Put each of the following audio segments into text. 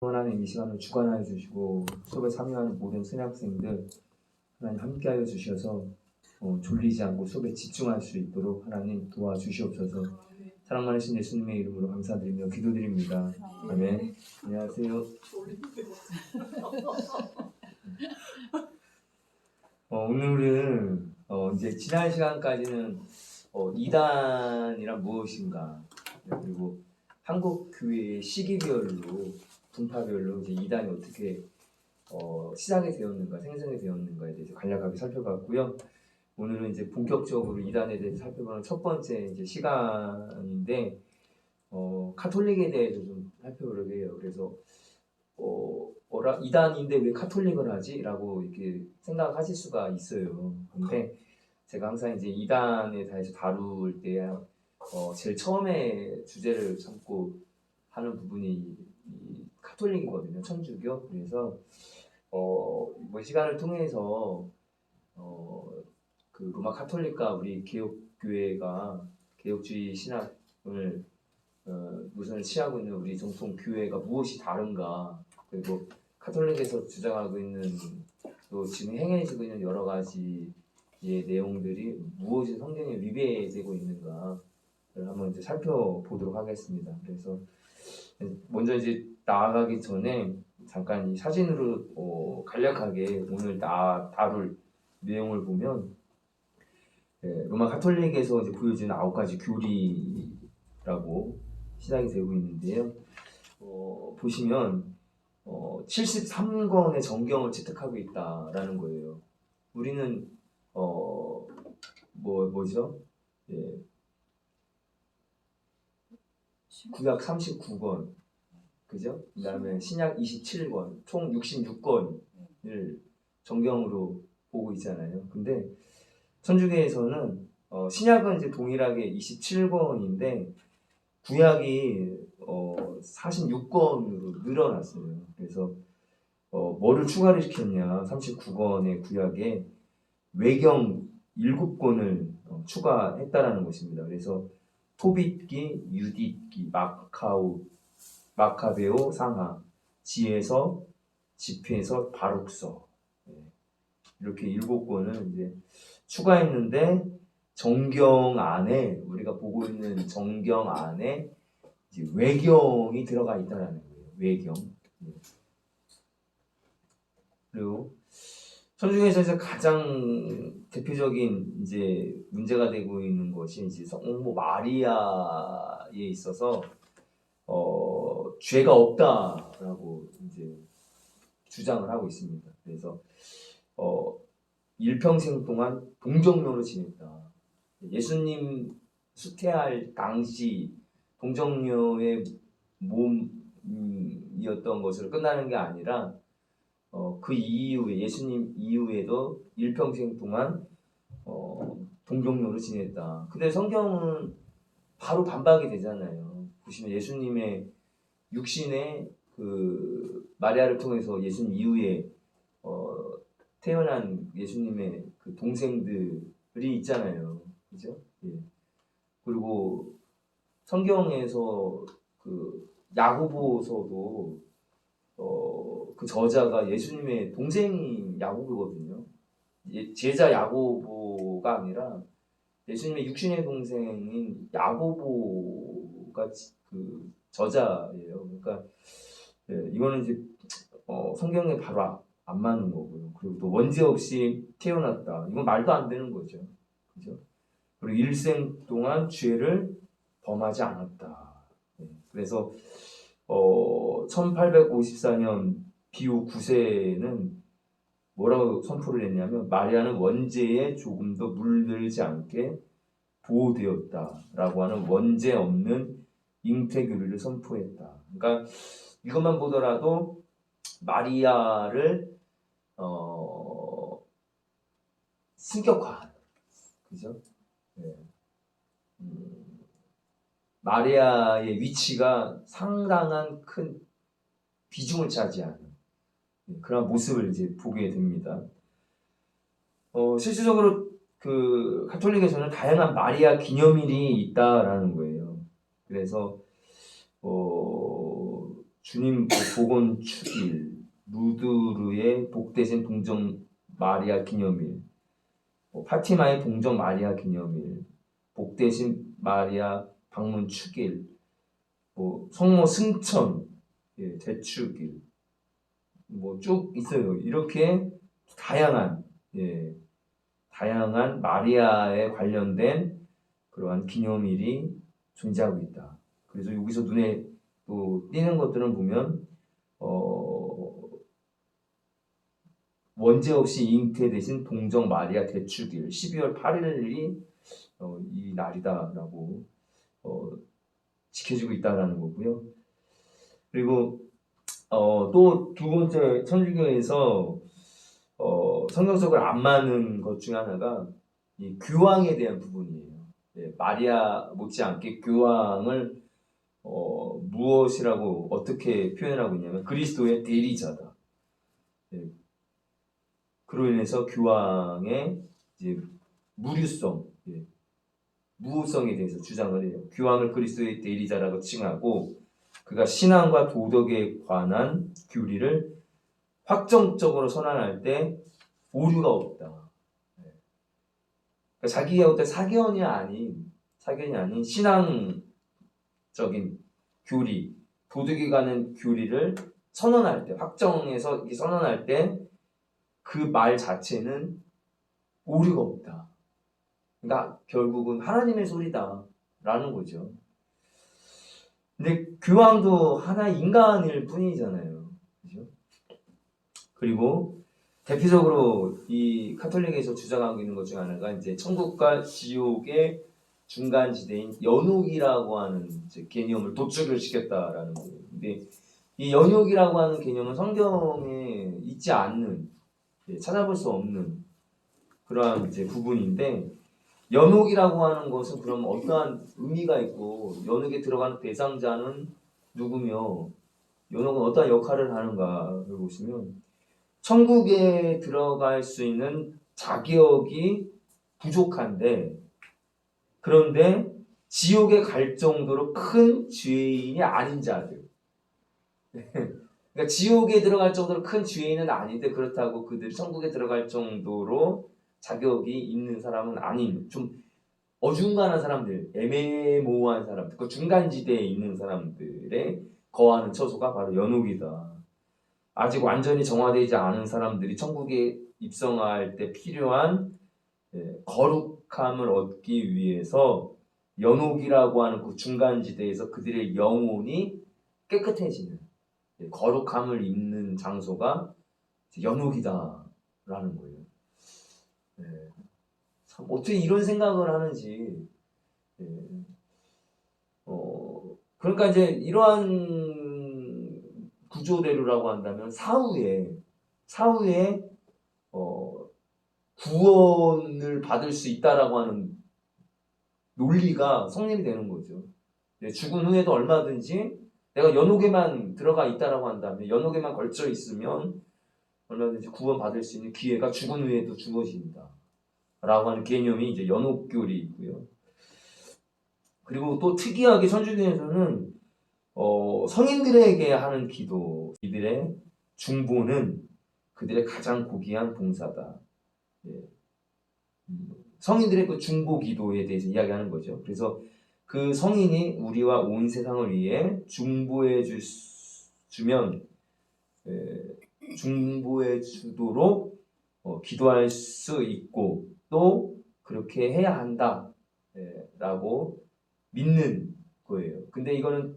하나님 이 시간을 주관하여 주시고 수업에 참여하는 모든 신학생들 하나님 함께하여 주셔서 졸리지 않고 수업에 집중할 수 있도록 하나님 도와주시옵소서. 사랑 많으신 예수님의 이름으로 감사드리며 기도드립니다. 아멘. 안녕하세요. 오늘은 이제 지난 시간까지는 이단이란 무엇인가, 그리고 한국 교회의 시기별로 분파별로 이제 이단이 어떻게 시작이 되었는가, 생성이 되었는가에 대해서 간략하게 살펴봤고요. 오늘은 이제 본격적으로 이단에 대해서 살펴보는 첫 번째 이제 시간인데 카톨릭에 대해서 좀 살펴보려고 해요. 그래서 이단인데 왜 카톨릭을 하지? 라고 이렇게 생각하실 수가 있어요. 근데 제가 항상 이제 이단에 대해서 다룰 때 제일 처음에 주제를 삼고 하는 부분이 이 카톨릭이거든요. 천주교. 그래서 이번 시간을 통해서 그 로마 카톨릭과 우리 개혁교회가 개혁주의 신학을 우선을 취하고 있는 우리 정통 교회가 무엇이 다른가, 그리고 카톨릭에서 주장하고 있는 또 지금 행해지고 있는 여러 가지의 내용들이 무엇이 성경에 위배되고 있는가를 한번 이제 살펴보도록 하겠습니다. 그래서 먼저 이제 나아가기 전에 잠깐 이 사진으로 간략하게 오늘 다룰 내용을 보면 로마 카톨릭에서 이제 보여지는 9가지 교리라고 시작이 되고 있는데요. 보시면 73권의 정경을 채택하고 있다라는 거예요. 우리는 뭐죠? 예. 구약 39권, 그죠? 그다음에 신약 27권, 총 66권을 정경으로 보고 있잖아요. 근데 천주교에서는 신약은 이제 동일하게 27권인데 구약이 46권으로 늘어났어요. 그래서 뭐를 추가를 시켰냐? 39권의 구약에 외경 7권을 추가했다라는 것입니다. 그래서 토빗기, 유딧기, 마카베오, 상하, 지에서, 집회서, 바룩서, 이렇게 7권을 이제 추가했는데 정경 안에, 우리가 보고 있는 정경 안에 이제 외경이 들어가 있다는 거예요. 외경. 그리고 천주교에서 가장 대표적인 이제 문제가 되고 있는 것이 이제 성모 마리아에 있어서 죄가 없다라고 이제 주장을 하고 있습니다. 그래서 일평생 동안 동정녀로 지냈다. 예수님 수태할 당시 동정녀의 몸이었던 것으로 끝나는 게 아니라 그 이후에 예수님 이후에도 일평생 동안 동정녀로 지냈다. 근데 성경은 바로 반박이 되잖아요. 보시면 예수님의 육신의 그 마리아를 통해서 예수님 이후에 태어난 예수님의 그 동생들이 있잖아요. 그죠? 예. 그리고 성경에서 그 야고보서도 그 저자가 예수님의 동생인 야고보거든요. 제자 야고보가 아니라 예수님의 육신의 동생인 야고보가 그 저자예요. 그러니까 이거는 이제 성경에 바로 안 맞는 거고요. 그리고 또 원죄 없이 태어났다. 이건 말도 안 되는 거죠. 그죠? 그리고 일생 동안 죄를 범하지 않았다. 그래서 1854년 비후 9세는 뭐라고 선포를 했냐면 마리아는 원죄에 조금도 물들지 않게 보호되었다라고 하는 원죄 없는 잉태교리를 선포했다. 그러니까 이것만 보더라도 마리아를 승격화하는, 그죠? 네. 마리아의 위치가 상당한 큰 비중을 차지하는 그런 모습을 이제 보게 됩니다. 실질적으로 그 카톨릭에서는 다양한 마리아 기념일이 있다라는 거예요. 그래서 주님 복원 축일, 루드르의 복되신 동정 마리아 기념일, 파티마의 동정 마리아 기념일, 복되신 마리아 방문 축일, 성모 승천 대축일, 쭉 있어요. 이렇게 다양한 다양한 마리아에 관련된 그러한 기념일이 존재하고 있다. 그래서 여기서 눈에 또 띄는 것들은 보면 원죄 없이 잉태되신 동정 마리아 대축일 12월 8일이 이 날이다라고 지켜지고 있다라는 거고요. 그리고 또 두 번째 천주교에서 성경적으로 안 맞는 것 중에 하나가 이 교황에 대한 부분이에요. 마리아 못지않게 교황을 무엇이라고 어떻게 표현하고 있냐면 그리스도의 대리자다. 그로 인해서 교황의 이제 무류성, 무호성에 대해서 주장을 해요. 교황을 그리스도의 대리자라고 칭하고 그가 신앙과 도덕에 관한 교리를 확정적으로 선언할 때 오류가 없다. 그러니까 자기의 어떤 사견이 아닌 신앙적인 교리, 도덕에 관한 교리를 선언할 때, 확정해서 선언할 때 그 말 자체는 오류가 없다. 그러니까 결국은 하나님의 소리다라는 거죠. 근데 교황도 하나의 인간일 뿐이잖아요. 그죠? 그리고 대표적으로 이 카톨릭에서 주장하고 있는 것 중 하나가 이제 천국과 지옥의 중간 지대인 연옥이라고 하는 이제 개념을 도출을 시켰다라는 거예요. 근데 이 연옥이라고 하는 개념은 성경에 있지 않는, 찾아볼 수 없는 그러한 이제 부분인데, 연옥이라고 하는 것은 그럼 어떠한 의미가 있고 연옥에 들어가는 대상자는 누구며 연옥은 어떠한 역할을 하는가를 보시면 천국에 들어갈 수 있는 자격이 부족한데 그런데 지옥에 갈 정도로 큰 죄인이 아닌 자들 그러니까 지옥에 들어갈 정도로 큰 죄인은 아닌데 그렇다고 그들이 천국에 들어갈 정도로 자격이 있는 사람은 아닌 좀 어중간한 사람들, 애매모호한 사람들, 그 중간지대에 있는 사람들의 거하는 처소가 바로 연옥이다. 아직 완전히 정화되지 않은 사람들이 천국에 입성할 때 필요한 거룩함을 얻기 위해서 연옥이라고 하는 그 중간지대에서 그들의 영혼이 깨끗해지는 거룩함을 입는 장소가 연옥이다라는 거예요. 참 어떻게 이런 생각을 하는지. 그러니까 이제 이러한 구조대로라고 한다면 사후에 구원을 받을 수 있다라고 하는 논리가 성립이 되는 거죠. 죽은 후에도 얼마든지 내가 연옥에만 들어가 있다라고 한다면, 연옥에만 걸쳐 있으면 얼마든지 구원 받을 수 있는 기회가 죽은 후에도 주어진다. 라고 하는 개념이 이제 연옥교리이고요. 그리고 또 특이하게 천주교에서는 성인들에게 하는 기도, 이들의 중보는 그들의 가장 고귀한 봉사다. 성인들의 그 중보 기도에 대해서 이야기하는 거죠. 그래서 그 성인이 우리와 온 세상을 위해 중보해 주면 중보해 주도록 기도할 수 있고 또 그렇게 해야 한다 라고 믿는 거예요. 근데 이거는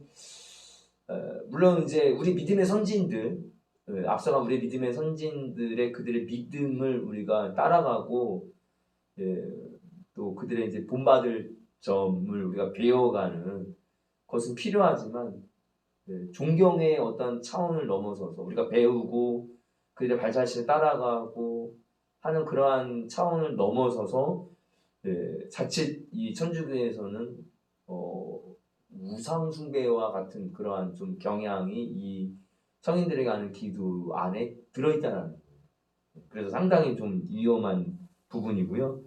물론 이제 우리 믿음의 선진들 앞서간 우리 믿음의 선진들의 그들의 믿음을 우리가 따라가고 또 그들의 이제 본받을 점을 우리가 배워가는 것은 필요하지만 존경의 어떤 차원을 넘어서서 우리가 배우고 그들의 발자취를 따라가고 하는 그러한 차원을 넘어서서 자칫 이 천주교에서는 우상 숭배와 같은 그러한 좀 경향이 이 성인들에게 하는 기도 안에 들어있다는 거예요. 그래서 상당히 좀 위험한 부분이고요.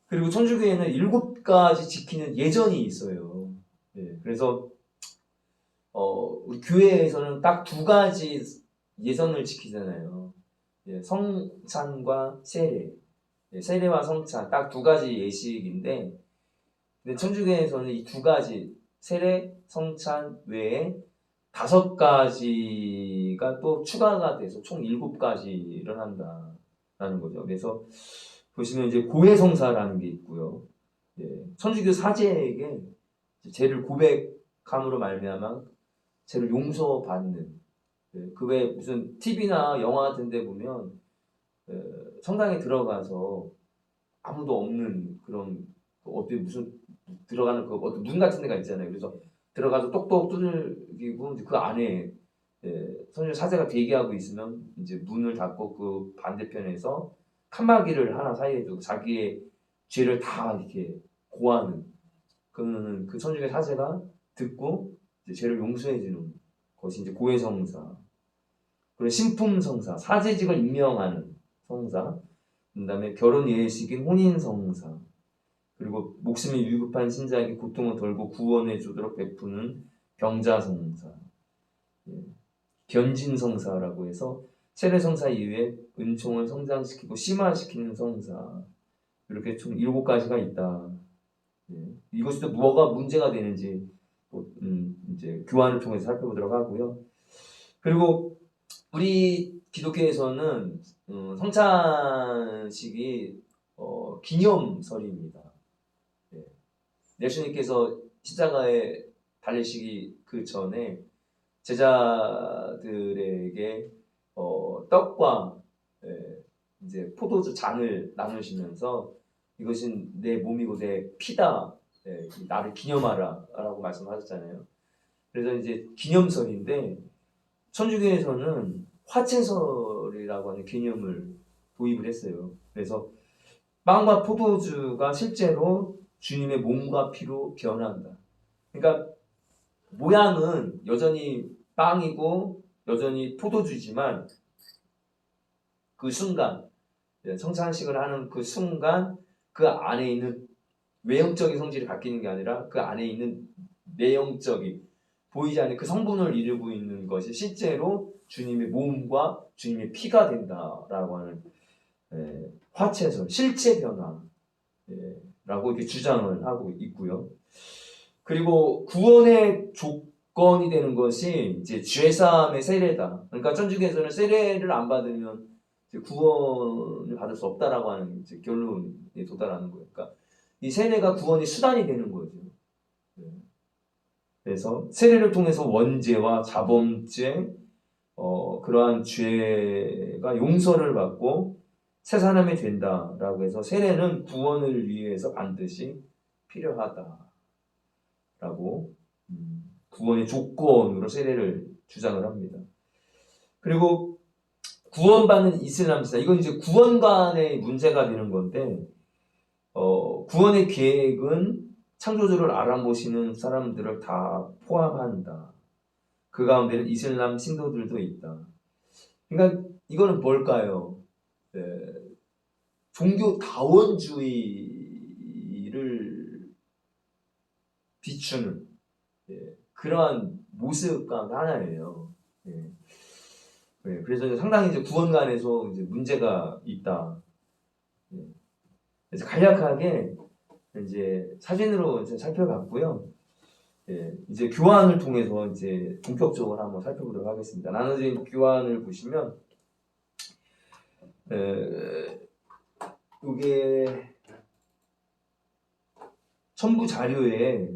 그리고 천주교에는 7가지 지키는 예전이 있어요. 그래서 우리 교회에서는 딱 두 가지 예선을 지키잖아요. 예, 성찬과 세례. 예, 세례와 성찬 딱 두 가지 예식인데, 근데 천주교에서는 이 두 가지 세례, 성찬 외에 5가지가 또 추가가 돼서 총 7가지를 한다라는 거죠. 그래서 보시면 이제 고해성사라는 게 있고요. 예, 천주교 사제에게 죄를 고백함으로 말미암아 죄를 용서받는, 예, 그 외에 무슨 TV나 영화 같은 데 보면 성당에 들어가서 아무도 없는 그런 어디 무슨 들어가는 그 어떤 문 같은 데가 있잖아요. 그래서 들어가서 똑똑 두들기고 그 안에 선교 사제가 대기하고 있으면 이제 문을 닫고 그 반대편에서 칸막이를 하나 사이에 두고 자기의 죄를 다 이렇게 고하는, 그러면 그 천주교 사제가 듣고 이제 죄를 용서해 주는 것이 이제 고해성사. 그리고 신품성사, 사제직을 임명하는 성사. 그다음에 결혼 예식인 혼인성사. 그리고 목숨이 위급한 신자에게 고통을 덜고 구원해 주도록 베푸는 병자성사. 예. 견진성사라고 해서 세례성사 이후에 은총을 성장시키고 심화시키는 성사. 이렇게 총 7가지가 있다. 예. 이것이 또 뭐가 문제가 되는지 이제 교환을 통해서 살펴보도록 하고요. 그리고 우리 기독교에서는 성찬식이 기념설입니다. 예. 예수님께서 십자가에 달리시기 그 전에 제자들에게 떡과 이제 포도주 잔을 나누시면서 이것은 내 몸이고 내 피다, 나를 기념하라라고 말씀하셨잖아요. 그래서 이제 기념설인데 천주교에서는 화채설이라고 하는 개념을 도입을 했어요. 그래서 빵과 포도주가 실제로 주님의 몸과 피로 변한다. 그러니까 모양은 여전히 빵이고 여전히 포도주지만 그 순간, 성찬식을 하는 그 순간 그 안에 있는 외형적인 성질이 바뀌는 게 아니라 그 안에 있는 내형적인 보이지 않는 그 성분을 이루고 있는 것이 실제로 주님의 몸과 주님의 피가 된다라고 하는 화채설, 실체 변화라고 이렇게 주장을 하고 있고요. 그리고 구원의 조건이 되는 것이 이제 죄사함의 세례다. 그러니까 천주교에서는 세례를 안 받으면 이제 구원을 받을 수 없다라고 하는 이제 결론에 도달하는 거예요. 그러니까 이 세례가 구원의 수단이 되는 거죠. 그래서 세례를 통해서 원죄와 자범죄, 그러한 죄가 용서를 받고 새 사람이 된다라고 해서 세례는 구원을 위해서 반드시 필요하다라고 구원의 조건으로 세례를 주장을 합니다. 그리고 구원받는 이슬람사, 이건 이제 구원관의 문제가 되는 건데 구원의 계획은 창조주를 알아보시는 사람들을 다 포함한다. 그 가운데는 이슬람 신도들도 있다. 그러니까 이거는 뭘까요? 종교 다원주의를 비추는 그러한 모습 가운데 하나예요. 그래서 상당히 이제 구원관에서 이제 문제가 있다. 그래서 간략하게 이제 사진으로 이제 살펴봤고요. 이제 교환을 통해서 이제 본격적으로 한번 살펴보도록 하겠습니다. 나눠진 교환을 보시면, 이게 첨부 자료에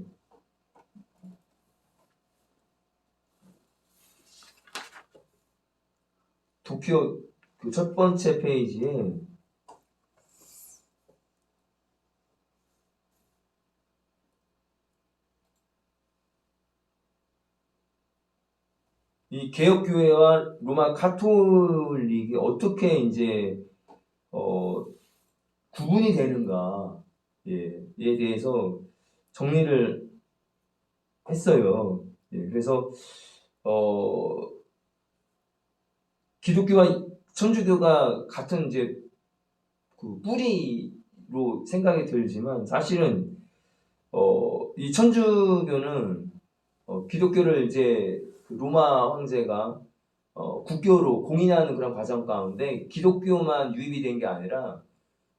도표 그 첫 번째 페이지에 이 개혁교회와 로마 카톨릭이 어떻게 이제 구분이 되는가에 대해서 정리를 했어요. 그래서 기독교와 천주교가 같은 이제 그 뿌리로 생각이 들지만 사실은 이 천주교는 기독교를 이제 그 로마 황제가 국교로 공인하는 그런 과정 가운데 기독교만 유입이 된 게 아니라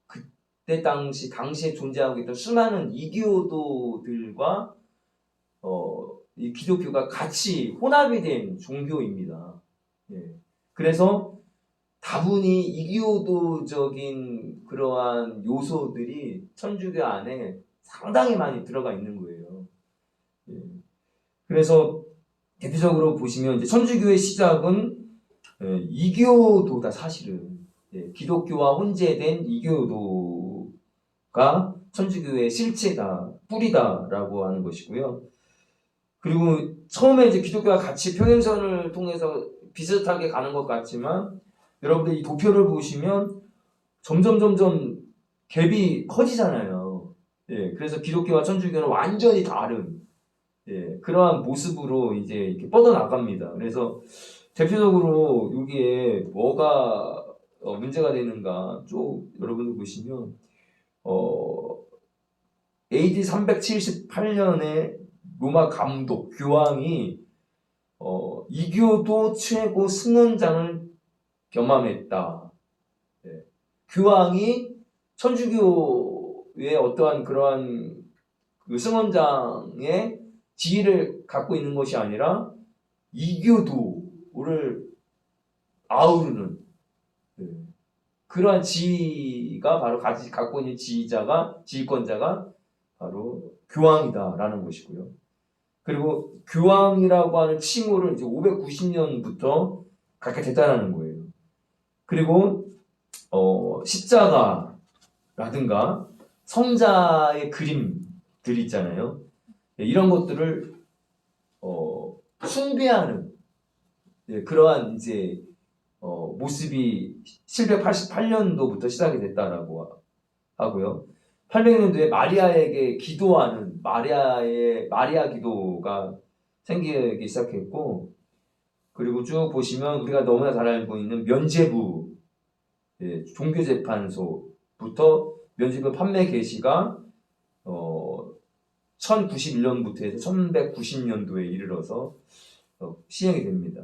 그때 당시에 존재하고 있던 수많은 이교도들과 이 기독교가 같이 혼합이 된 종교입니다. 예. 그래서 다분히 이교도적인 그러한 요소들이 천주교 안에 상당히 많이 들어가 있는 거예요. 예. 그래서 대표적으로 보시면 이제 천주교의 시작은 이교도다 사실은. 예. 기독교와 혼재된 이교도가 천주교의 실체다, 뿌리다라고 하는 것이고요. 그리고 처음에 이제 기독교와 같이 평행선을 통해서 비슷하게 가는 것 같지만 여러분들 이 도표를 보시면 점점 갭이 커지잖아요. 예, 그래서 기독교와 천주교는 완전히 다른 그러한 모습으로 이제 이렇게 뻗어나갑니다. 그래서 대표적으로 여기에 뭐가 문제가 되는가 쭉 여러분들 보시면 AD 378년에 로마 감독 교황이 이교도 최고 승원장을 겸함했다. 네. 교황이 천주교의 어떠한 그러한 그 승원장의 지위를 갖고 있는 것이 아니라 이교도를 아우르는 그러한 지위가 바로 갖고 있는 지휘권자가 바로 교황이다라는 것이고요. 그리고 교황이라고 하는 칭호를 이제 590년부터 갖게 됐다는 거예요. 그리고 십자가라든가 성자의 그림들 있잖아요. 이런 것들을 숭배하는 그러한 이제 모습이 788년도부터 시작이 됐다라고 하고요. 800년도에 마리아에게 기도하는 마리아 기도가 생기기 시작했고, 그리고 쭉 보시면 우리가 너무나 잘 알고 있는 면죄부 종교재판소부터 면죄부 판매 개시가 1091년부터 해서 1190년도에 이르러서 시행이 됩니다.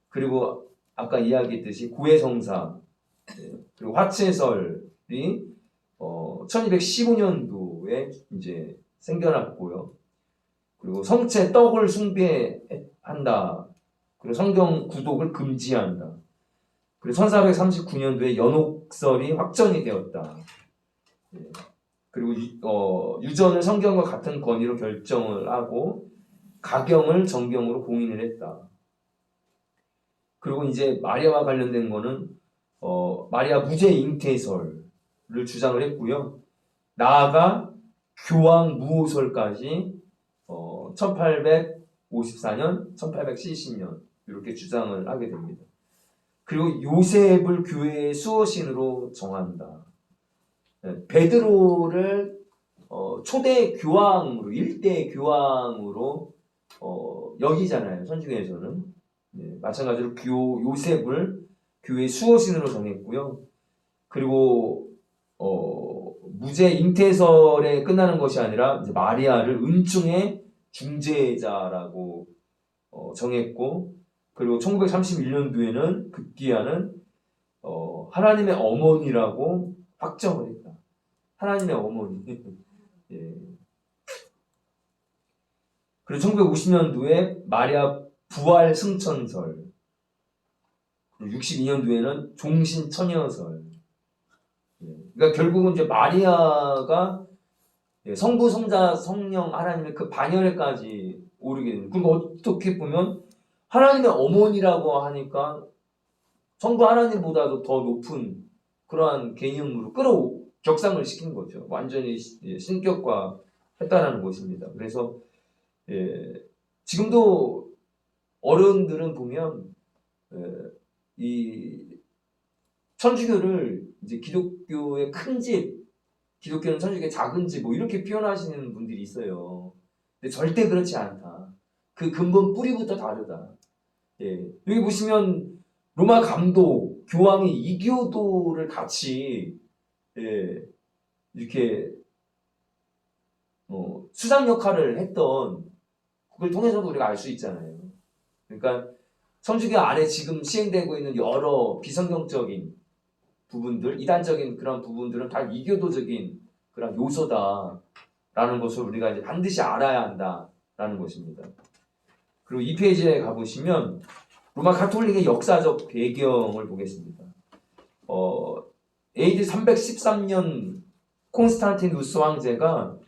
그리고 아까 이야기했듯이 고해성사 그리고 화채설이 1215년도에 이제 생겨났고요. 그리고 성체 떡을 숭배한다. 그리고 성경 구독을 금지한다. 그리고 1439년도에 연옥설이 확정이 되었다. 그리고 유전을 성경과 같은 권위로 결정을 하고 가경을 정경으로 공인을 했다. 그리고 이제 마리아와 관련된 거는 마리아 무죄 잉태설을 주장을 했고요. 나아가 교황 무호설까지 1854년, 1870년 이렇게 주장을 하게 됩니다. 그리고 요셉을 교회의 수호신으로 정한다. 베드로를 초대 교황으로, 일대 교황으로 여기잖아요. 천주교에서는. 마찬가지로 요셉을 교회의 수호신으로 정했고요. 그리고 무죄 잉태설에 끝나는 것이 아니라 이제 마리아를 은총의 중재자라고 정했고, 그리고 1931년도에는 급기야는 하나님의 어머니라고 확정을 했다. 하나님의 어머니. 예. 그리고 1950년도에 마리아 부활 승천설, 62년도에는 종신 처녀설. 그러니까 결국은 이제 마리아가 성부, 성자, 성령 하나님의 그 반열에까지 오르게 되는. 그리고 어떻게 보면 하나님의 어머니라고 하니까 성부 하나님보다도 더 높은 그러한 개념으로 격상을 시킨 거죠. 완전히 신격화 했다라는 것입니다. 그래서 지금도 어른들은 보면 이 천주교를 이제 기독교의 큰 집, 기독교는 천주교의 작은 집, 뭐 이렇게 표현하시는 분들이 있어요. 근데 절대 그렇지 않다. 그 근본 뿌리부터 다르다. 여기 보시면 로마 감독, 교황이 이교도를 같이 이렇게 수장 역할을 했던 그걸 통해서도 우리가 알 수 있잖아요. 그러니까 성주교 안에 지금 시행되고 있는 여러 비성경적인 부분들, 이단적인 그런 부분들은 다 이교도적인 그런 요소다라는 것을 우리가 이제 반드시 알아야 한다라는 것입니다. 그리고 이 페이지에 가보시면 로마 가톨릭의 역사적 배경을 보겠습니다. AD 313년 콘스탄티누스 황제가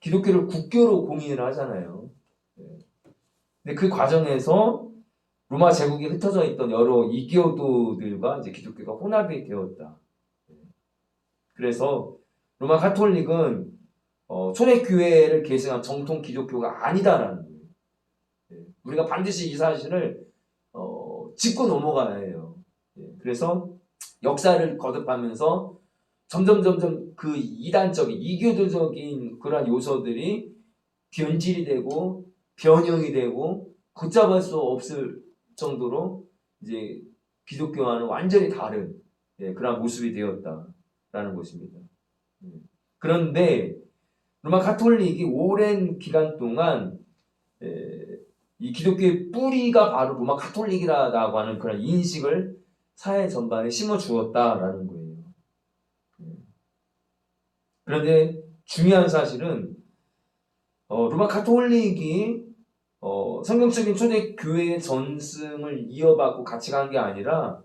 기독교를 국교로 공인을 하잖아요. 근데 그 과정에서 로마 제국에 흩어져 있던 여러 이교도들과 이제 기독교가 혼합이 되었다. 그래서 로마 가톨릭은 초대교회를 계승한 정통 기독교가 아니다라는 거예요. 우리가 반드시 이 사실을 짚고 넘어가야 해요. 그래서 역사를 거듭하면서 점점 그 이단적인 이교도적인 그러한 요소들이 변질이 되고 변형이 되고 걷잡을 수 없을 정도로 이제 기독교와는 완전히 다른 그런 모습이 되었다라는 것입니다. 그런데 로마 가톨릭이 오랜 기간 동안 이 기독교의 뿌리가 바로 로마 가톨릭이라고 하는 그런 인식을 사회 전반에 심어 주었다라는 거예요. 그런데 중요한 사실은 로마 가톨릭이 성경적인 초대교회의 전승을 이어받고 같이 간 게 아니라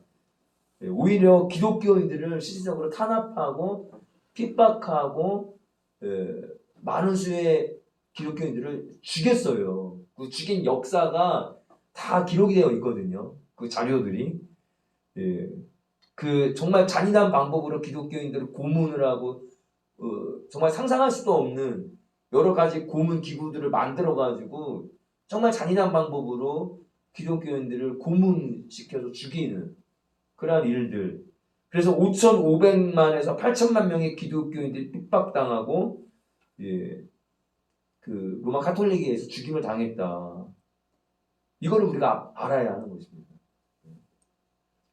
오히려 기독교인들을 실질적으로 탄압하고 핍박하고 많은 수의 기독교인들을 죽였어요. 그 죽인 역사가 다 기록이 되어 있거든요. 그 자료들이. 그 정말 잔인한 방법으로 기독교인들을 고문을 하고 정말 상상할 수도 없는 여러 가지 고문 기구들을 만들어가지고 정말 잔인한 방법으로 기독교인들을 고문시켜서 죽이는 그러한 일들. 그래서 5,500만에서 8천만 명의 기독교인들이 핍박당하고 그 로마 가톨릭에 의해서 죽임을 당했다. 이거를 우리가 알아야 하는 것입니다.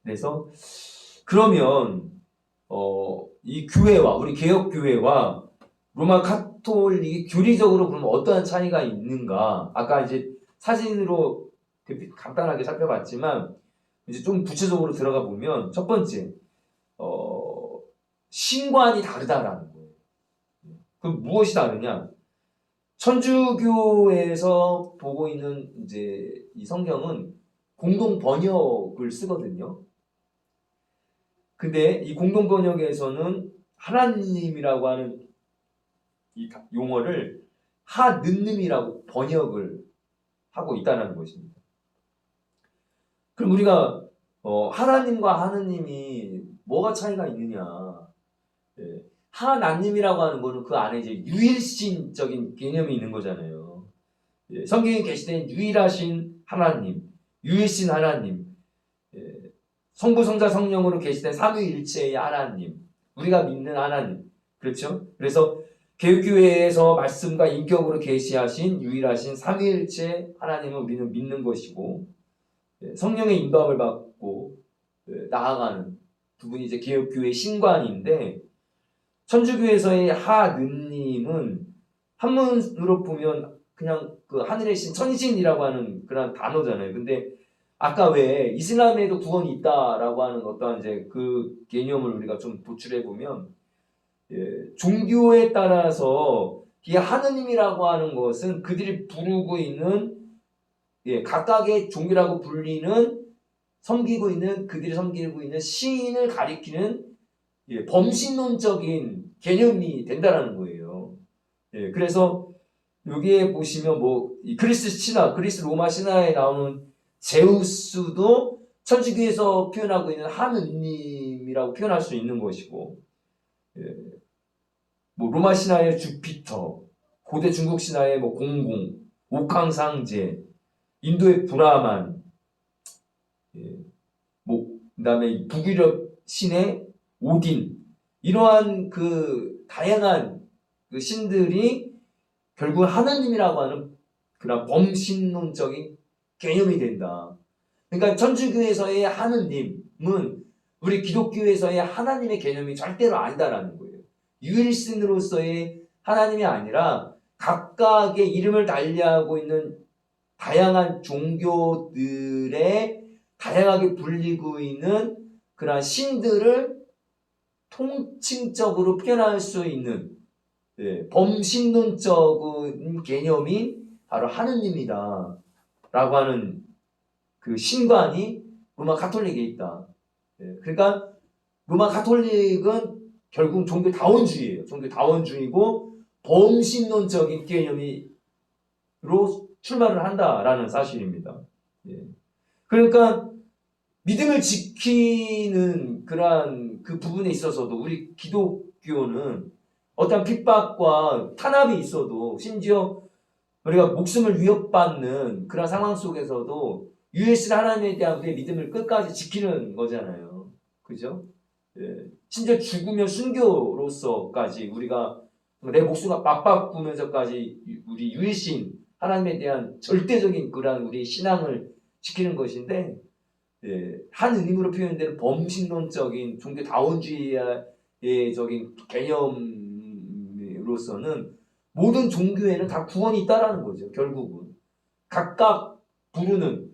그래서 그러면 이 교회와 우리 개혁교회와 로마 가톨릭이 교리적으로 그러면 어떠한 차이가 있는가? 아까 이제 사진으로 간단하게 살펴봤지만 이제 좀 구체적으로 들어가 보면 첫 번째 신관이 다르다라는 거예요. 그럼 무엇이 다르냐? 천주교에서 보고 있는 이제 이 성경은 공동 번역을 쓰거든요. 근데 이 공동 번역에서는 하나님이라고 하는 이 용어를 하느님이라고 번역을 하고 있다는 것입니다. 그럼 우리가 하나님과 하느님이 뭐가 차이가 있느냐? 하나님이라고 하는 거는 그 안에 이제 유일신적인 개념이 있는 거잖아요. 성경에 계시된 유일하신 하나님, 유일신 하나님, 성부, 성자, 성령으로 계시된 삼위일체의 하나님, 우리가 믿는 하나님, 그렇죠? 그래서 개혁교회에서 말씀과 인격으로 계시하신 유일하신 삼위일체 하나님을 우리는 믿는 것이고, 성령의 인도함을 받고 나아가는 두 분이 이제 개혁교회의 신관인데, 천주교에서의 하느님은 한문으로 보면 그냥 그 하늘의 신, 천신이라고 하는 그런 단어잖아요. 근데 아까 왜 이슬람에도 구원이 있다라고 하는 어떠한 이제 그 개념을 우리가 좀 도출해 보면, 종교에 따라서 이 하느님이라고 하는 것은 그들이 부르고 있는 각각의 종교라고 불리는 그들이 섬기고 있는 신을 가리키는 범신론적인 개념이 된다라는 거예요. 그래서 여기에 보시면 이 그리스 로마 신화에 나오는 제우스도 천주교에서 표현하고 있는 하느님이라고 표현할 수 있는 것이고, 로마 신화의 주피터, 고대 중국 신화의 공공, 옥황상제, 인도의 브라만, 그다음에 북유럽 신의 오딘, 이러한 그 다양한 그 신들이 결국 하나님이라고 하는 그런 범신론적인 개념이 된다. 그러니까 천주교에서의 하느님은 우리 기독교에서의 하나님의 개념이 절대로 아니다라는 거예요. 유일신으로서의 하나님이 아니라 각각의 이름을 달리하고 있는 다양한 종교들의 다양하게 불리고 있는 그러한 신들을 통칭적으로 표현할 수 있는 범신론적인 개념이 바로 하느님이다 라고 하는 그 신관이 로마 가톨릭에 있다. 그러니까 로마 가톨릭은 결국 종교다원주의예요. 종교다원주의고 범신론적인 개념으로 출발을 한다라는 사실입니다. 그러니까 믿음을 지키는 그러한 그 부분에 있어서도 우리 기독교는 어떤 핍박과 탄압이 있어도 심지어 우리가 목숨을 위협받는 그런 상황 속에서도 유일신 하나님에 대한 우리의 믿음을 끝까지 지키는 거잖아요. 그죠? 심지어 죽으면 순교로서까지 우리가 내 목숨을 맞바꾸면서까지 우리 유일신 하나님에 대한 절대적인 그러한 우리 신앙을 지키는 것인데 한 의미로 표현되는 범신론적인 종교다원주의적인 개념으로서는 모든 종교에는 다 구원이 있다라는 거죠. 결국은 각각 부르는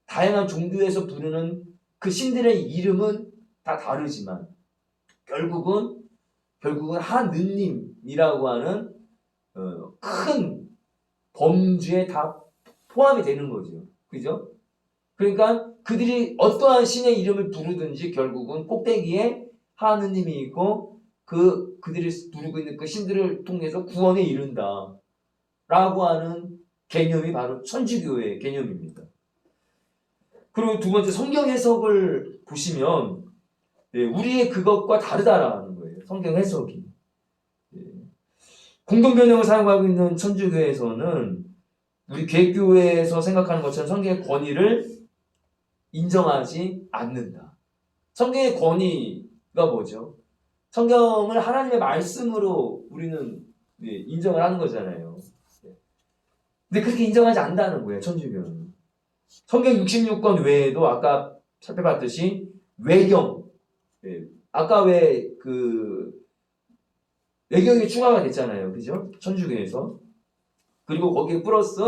다양한 종교에서 부르는 그 신들의 이름은 다 다르지만 결국은 하느님이라고 하는 큰 범주에 다 포함이 되는 거죠. 그죠? 그러니까 그들이 어떠한 신의 이름을 부르든지 결국은 꼭대기에 하느님이 있고 그들이 부르고 있는 그 신들을 통해서 구원에 이른다 라고 하는 개념이 바로 천주교의 개념입니다. 그리고 두 번째 성경 해석을 보시면 우리의 그것과 다르다라는 거예요. 성경 해석이. 공동변형을 사용하고 있는 천주교에서는 우리 개교에서 생각하는 것처럼 성경의 권위를 인정하지 않는다. 성경의 권위가 뭐죠? 성경을 하나님의 말씀으로 우리는 인정을 하는 거잖아요. 근데 그렇게 인정하지 않는다는 거예요. 천주교는. 성경 66권 외에도 아까 살펴봤듯이 외경, 아까 왜 외경이 추가가 됐잖아요. 그죠? 천주교에서. 그리고 거기에 플러스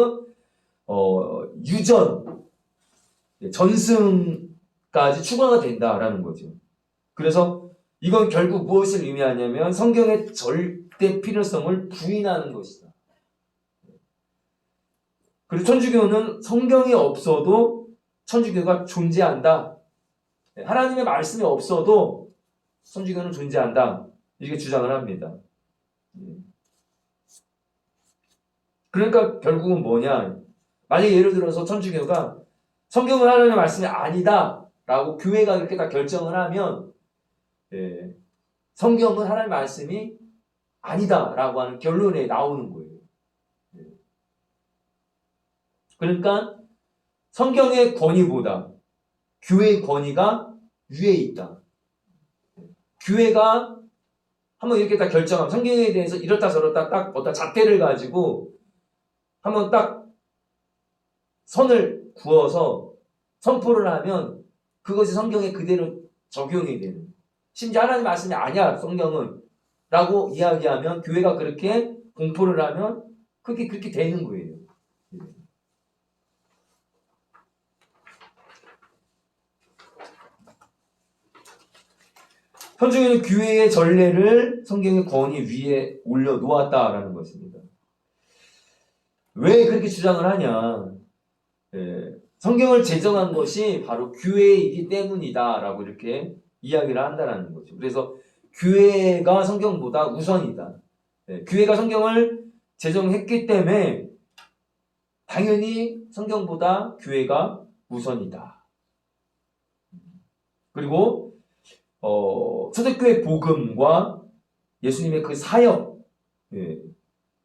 유전, 전승까지 추가가 된다라는 거죠. 그래서 이건 결국 무엇을 의미하냐면 성경의 절대 필요성을 부인하는 것이다. 그리고 천주교는 성경이 없어도 천주교가 존재한다. 하나님의 말씀이 없어도 천주교는 존재한다. 이렇게 주장을 합니다. 그러니까 결국은 뭐냐? 만약에 예를 들어서 천주교가 성경은 하나님의 말씀이 아니다 라고 교회가 이렇게 다 결정을 하면 성경은 하나님의 말씀이 아니다 라고 하는 결론에 나오는 거예요. 그러니까 성경의 권위보다 교회의 권위가 위에 있다. 교회가 한번 이렇게 다 결정하면 성경에 대해서 이렇다 저렇다 딱 어떤 잣대를 가지고 한번 딱 선을 구어서 선포를 하면 그것이 성경에 그대로 적용이 되는. 심지어 하나님 말씀이 아니야 성경은 라고 이야기하면 교회가 그렇게 공포를 하면 그렇게 되는 거예요. 천주교는 교회의 전례를 성경의 권위 위에 올려놓았다라는 것입니다. 왜 그렇게 주장을 하냐? 성경을 제정한 것이 바로 교회이기 때문이다라고 이렇게 이야기를 한다는 거죠. 그래서 교회가 성경보다 우선이다. 교회가 성경을 제정했기 때문에 당연히 성경보다 교회가 우선이다. 그리고 초대교회 복음과 예수님의 그 사역,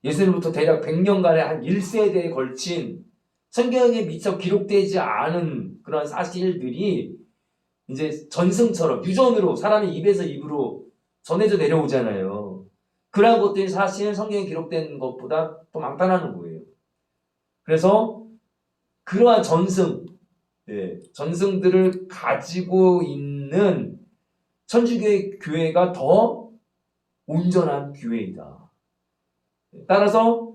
예수님부터 대략 100년간의 한 1세대에 걸친 성경에 미처 기록되지 않은 그런 사실들이 이제 전승처럼 유전으로 사람의 입에서 입으로 전해져 내려오잖아요. 그러한 것들이 사실 성경에 기록된 것보다 더 많다는 거예요. 그래서 그러한 전승들을 가지고 있는 천주교의 교회가 더 온전한 교회이다. 따라서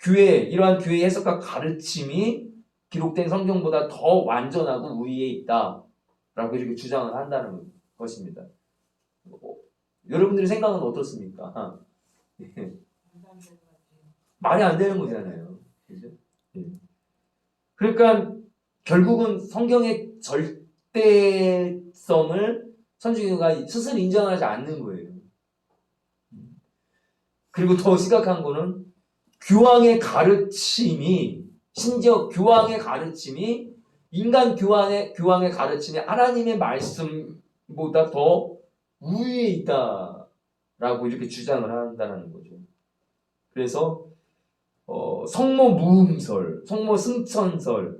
이러한 교회의 해석과 가르침이 기록된 성경보다 더 완전하고 우위에 있다라고 이렇게 주장을 한다는 것입니다. 여러분들의 생각은 어떻습니까? 말이 안 되는 거잖아요. 그죠? 예. 그러니까 결국은 성경의 절대성을 선지교가 스스로 인정하지 않는 거예요. 그리고 더 심각한 거는 교황의 가르침이, 심지어 교황의 가르침이, 인간 교황의 가르침이 하나님의 말씀보다 더 우위에 있다라고 이렇게 주장을 한다는 거죠. 그래서 성모 무음설, 성모 승천설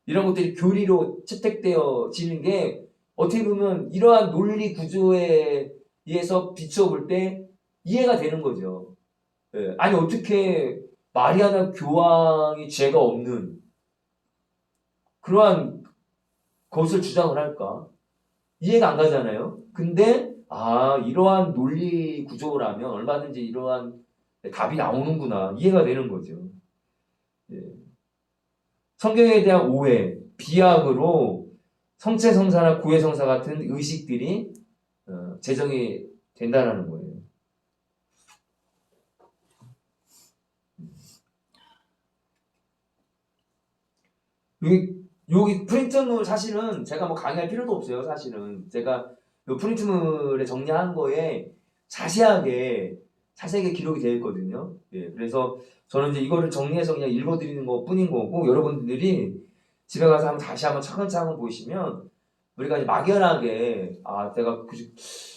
이런 것들이 교리로 채택되어지는 게 어떻게 보면 이러한 논리 구조에 의해서 비추어 볼 때 이해가 되는 거죠. 예. 아니 어떻게 마리아나 교황이 죄가 없는 그러한 것을 주장을 할까? 이해가 안 가잖아요. 근데 이러한 논리 구조라면 얼마든지 이러한 답이 나오는구나 이해가 되는 거죠. 예. 성경에 대한 오해, 비약으로 성체성사나 고해성사 같은 의식들이 제정이 된다는 거예요. 여기 프린트물 사실은 제가 뭐 강의할 필요도 없어요. 사실은 제가 이 프린트물에 정리한 거에 자세하게 기록이 되어 있거든요. 예, 그래서 저는 이제 이거를 정리해서 그냥 읽어드리는 것 뿐인 거고 여러분들이 집에 가서 다시 한번 차근차근 보시면 우리가 이제 막연하게 내가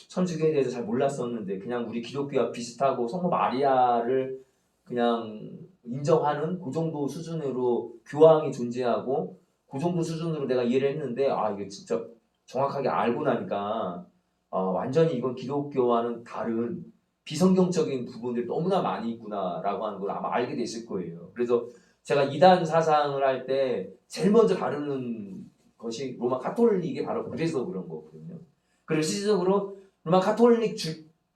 천주교에 대해서 잘 몰랐었는데 그냥 우리 기독교와 비슷하고 성모 마리아를 그냥 인정하는 그 정도 수준으로 교황이 존재하고 그 정도 수준으로 내가 이해를 했는데 이게 진짜 정확하게 알고 나니까 완전히 이건 기독교와는 다른 비성경적인 부분들이 너무나 많이 있구나라고 하는 걸 아마 알게 되실 거예요. 그래서 제가 이단 사상을 할 때 제일 먼저 다루는 것이 로마 카톨릭이 바로 그래서 그런 거거든요. 그리고 실질적으로 로마 카톨릭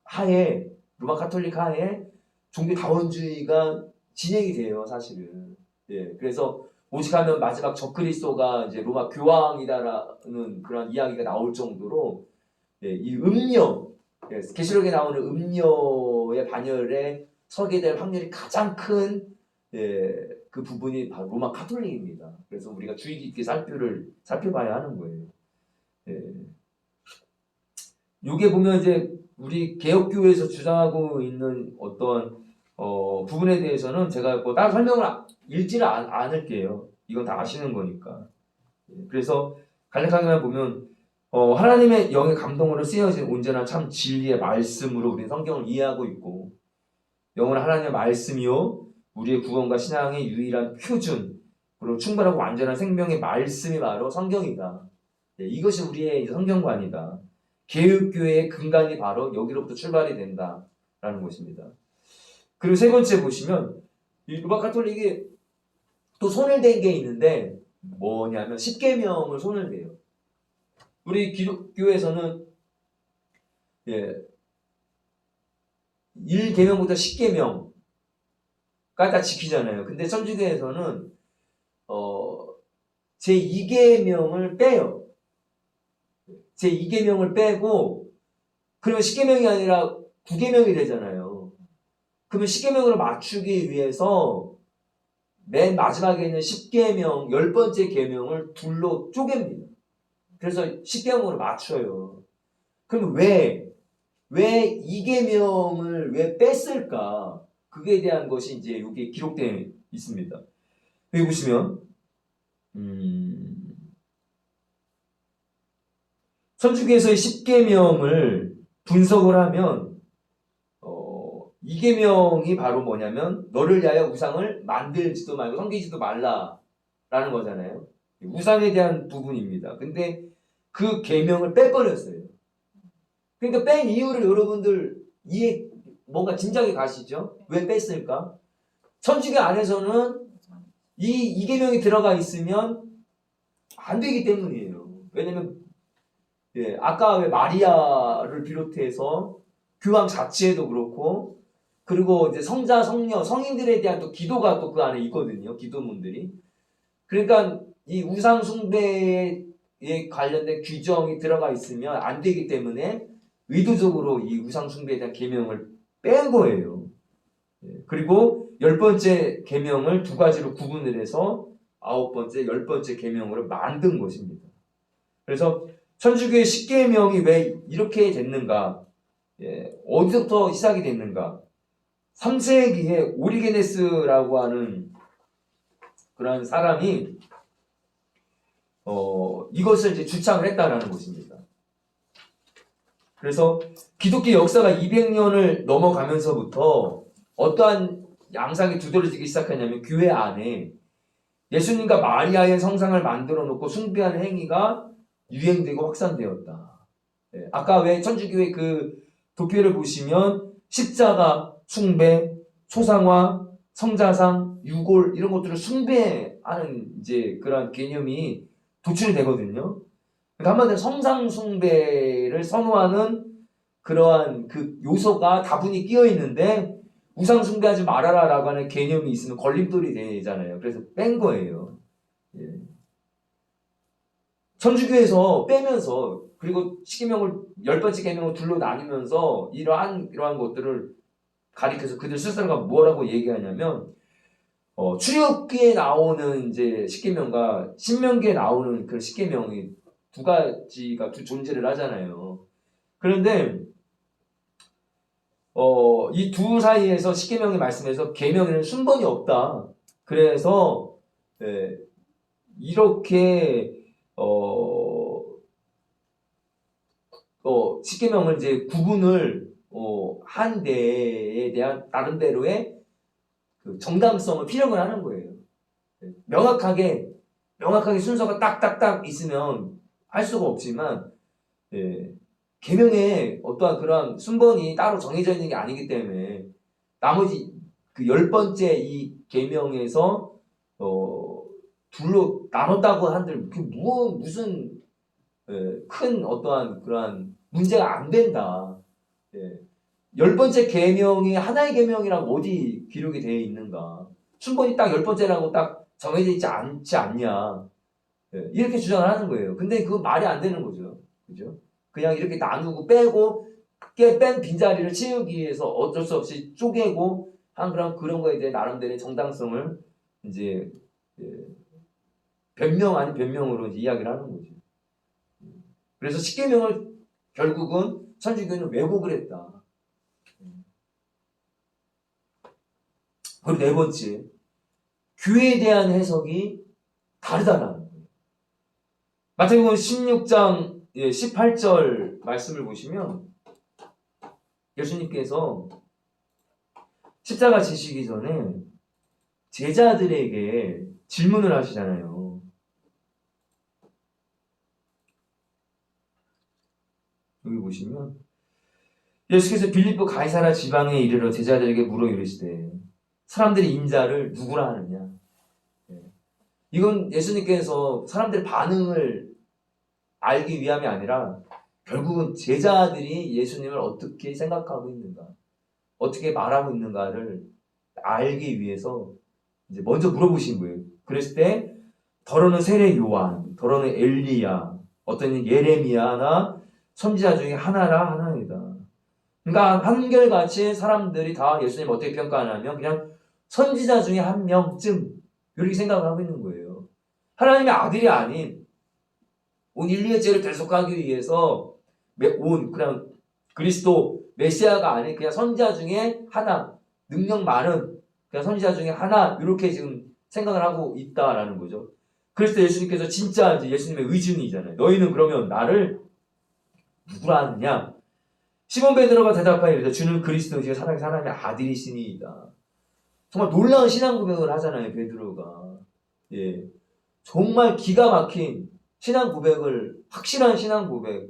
하에 종교 다원주의가 진행이 돼요, 사실은. 예, 그래서 오직하면 마지막 적그리스도가 이제 로마 교황이다라는 그런 이야기가 나올 정도로 이 음녀, 계시록에 나오는 음녀의 반열에 서게 될 확률이 가장 큰 그 부분이 바로 로마 카톨릭입니다. 그래서 우리가 주의 깊게 살펴봐야 하는 거예요. 요게 보면 이제 우리 개혁교회에서 주장하고 있는 어떤 부분에 대해서는 제가 뭐 따로 설명을 읽지를 않을게요. 이건 다 아시는 거니까. 그래서 간략하게만 보면 하나님의 영의 감동으로 쓰여진 온전한 참 진리의 말씀으로 우리는 성경을 이해하고 있고 영은 하나님의 말씀이요 우리의 구원과 신앙의 유일한 표준 그리고 충분하고 완전한 생명의 말씀이 바로 성경이다. 이것이 우리의 성경관이다. 개혁교회의 근간이 바로 여기로부터 출발이 된다라는 것입니다. 그리고 세 번째 보시면 이 로마 카톨릭이 또 손을 댄 게 있는데 뭐냐면 십계명을 손을 대요. 우리 기독교에서는 1계명부터 10계명까지 다 지키잖아요. 근데 천주교에서는 제2계명을 빼요. 제2계명을 빼고 그러면 10계명이 아니라 9계명이 되잖아요. 그러면 10계명으로 맞추기 위해서 맨 마지막에 있는 10계명, 10번째 계명을 둘로 쪼갭니다. 그래서 10계명으로 맞춰요. 그럼 왜 2계명을 왜 뺐을까? 그게 대한 것이 이제 여기 기록되어 있습니다. 여기 보시면 천주교에서의 10계명을 분석을 하면 2계명이 바로 뭐냐면 너를 위하여 우상을 만들지도 말고 섬기지도 말라라는 거잖아요. 우상에 대한 부분입니다. 근데 그 계명을 빼버렸어요. 그러니까 뺀 이유를 여러분들 뭔가 짐작이 가시죠? 왜 뺐을까? 천주교 안에서는 이 계명이 들어가 있으면 안 되기 때문이에요. 왜냐면 아까 왜 마리아를 비롯해서 교황 자체도 그렇고 그리고 이제 성자, 성녀, 성인들에 대한 또 기도가 또 그 안에 있거든요. 기도문들이. 그러니까 이 우상 숭배에 관련된 규정이 들어가 있으면 안 되기 때문에 의도적으로 이 우상 숭배에 대한 계명을 뺀 거예요. 그리고 10번째 계명을 두 가지로 구분을 해서 9번째, 10번째 계명으로 만든 것입니다. 그래서 천주교의 10계명이 왜 이렇게 됐는가? 어디서부터 시작이 됐는가? 3세기에 오리게네스라고 하는 그런 사람이 이것을 이제 주창을 했다라는 것입니다. 그래서 기독교 역사가 200년을 넘어가면서부터 어떠한 양상이 두드러지기 시작하냐면 교회 안에 예수님과 마리아의 성상을 만들어 놓고 숭배하는 행위가 유행되고 확산되었다. 아까 왜 천주교의 그 도표를 보시면 십자가, 숭배, 초상화, 성자상, 유골 이런 것들을 숭배하는 이제 그런 개념이 도출이 되거든요. 그러니까 한마디로 성상 숭배를 선호하는 그러한 그 요소가 다분히 끼어 있는데 우상 숭배하지 말아라라고 하는 개념이 있으면 걸림돌이 되잖아요. 그래서 뺀 거예요. 천주교에서 빼면서 그리고 십계명을 10번째 계명을 둘로 나누면서 이러한 것들을 가리켜서 그들 스스로가 뭐라고 얘기하냐면 출애굽기에 나오는 이제 십계명과 신명기에 나오는 그 십계명이 두 가지가 존재를 하잖아요. 그런데 이 두 사이에서 십계명의 말씀에서 계명에는 순번이 없다. 그래서 이렇게 십계명을 이제 구분을 한 데에 대한 나름대로의 그 정당성을 피력을 하는 거예요. 명확하게 순서가 딱딱딱 있으면 할 수가 없지만 계명에 어떠한 그런 순번이 따로 정해져 있는 게 아니기 때문에 나머지 그 10번째 이 계명에서 둘로 나눴다고 한들 무슨 큰 어떠한 그러한 문제가 안 된다. 10번째 계명이 하나의 계명이라고 어디 기록이 되어 있는가? 순번이 딱 10번째라고 딱 정해져 있지 않지 않냐? 이렇게 주장을 하는 거예요. 근데 그건 말이 안 되는 거죠. 그죠? 그냥 이렇게 나누고 빼고 뺀 빈자리를 채우기 위해서 어쩔 수 없이 쪼개고 한 그런 거에 대해 나름대로의 정당성을 이제 변명 아닌 변명으로 이제 이야기를 하는 거죠. 그래서 십계명을 결국은 천주교는 왜곡을 했다. 그리고 네 번째, 교회에 대한 해석이 다르다라는 거예요. 마태복음 16장 18절 말씀을 보시면 예수님께서 십자가 지시기 전에 제자들에게 질문을 하시잖아요. 여기 보시면 예수께서 빌립보 가이사라 지방에 이르러 제자들에게 물어 이르시되 사람들이 인자를 누구라 하느냐. 이건 예수님께서 사람들의 반응을 알기 위함이 아니라 결국은 제자들이 예수님을 어떻게 생각하고 있는가, 어떻게 말하고 있는가를 알기 위해서 이제 먼저 물어보신 거예요. 그랬을 때 더러는 세례 요한, 더러는 엘리야, 어떤 이는 예레미야나 선지자 중에 하나라 하나이다. 그러니까 한결같이 사람들이 다 예수님 어떻게 평가하냐면 그냥 선지자 중에 한 명쯤 이렇게 생각을 하고 있는 거예요. 하나님의 아들이 아닌 온 인류의 죄를 대속하기 위해서 그냥 그리스도 메시아가 아닌 그냥 선지자 중에 하나, 능력 많은 그냥 선지자 중에 하나 이렇게 지금 생각을 하고 있다라는 거죠. 그래서 예수님께서 진짜 이제 예수님의 의중이잖아요. 너희는 그러면 나를 누구라 하느냐? 시몬 베드로가 대답하여 이르되 주는 그리스도시요 살아계신 하나님의 아들이시니이다. 정말 놀라운 신앙 고백을 하잖아요, 베드로가. 정말 기가 막힌 신앙 고백을, 확실한 신앙 고백,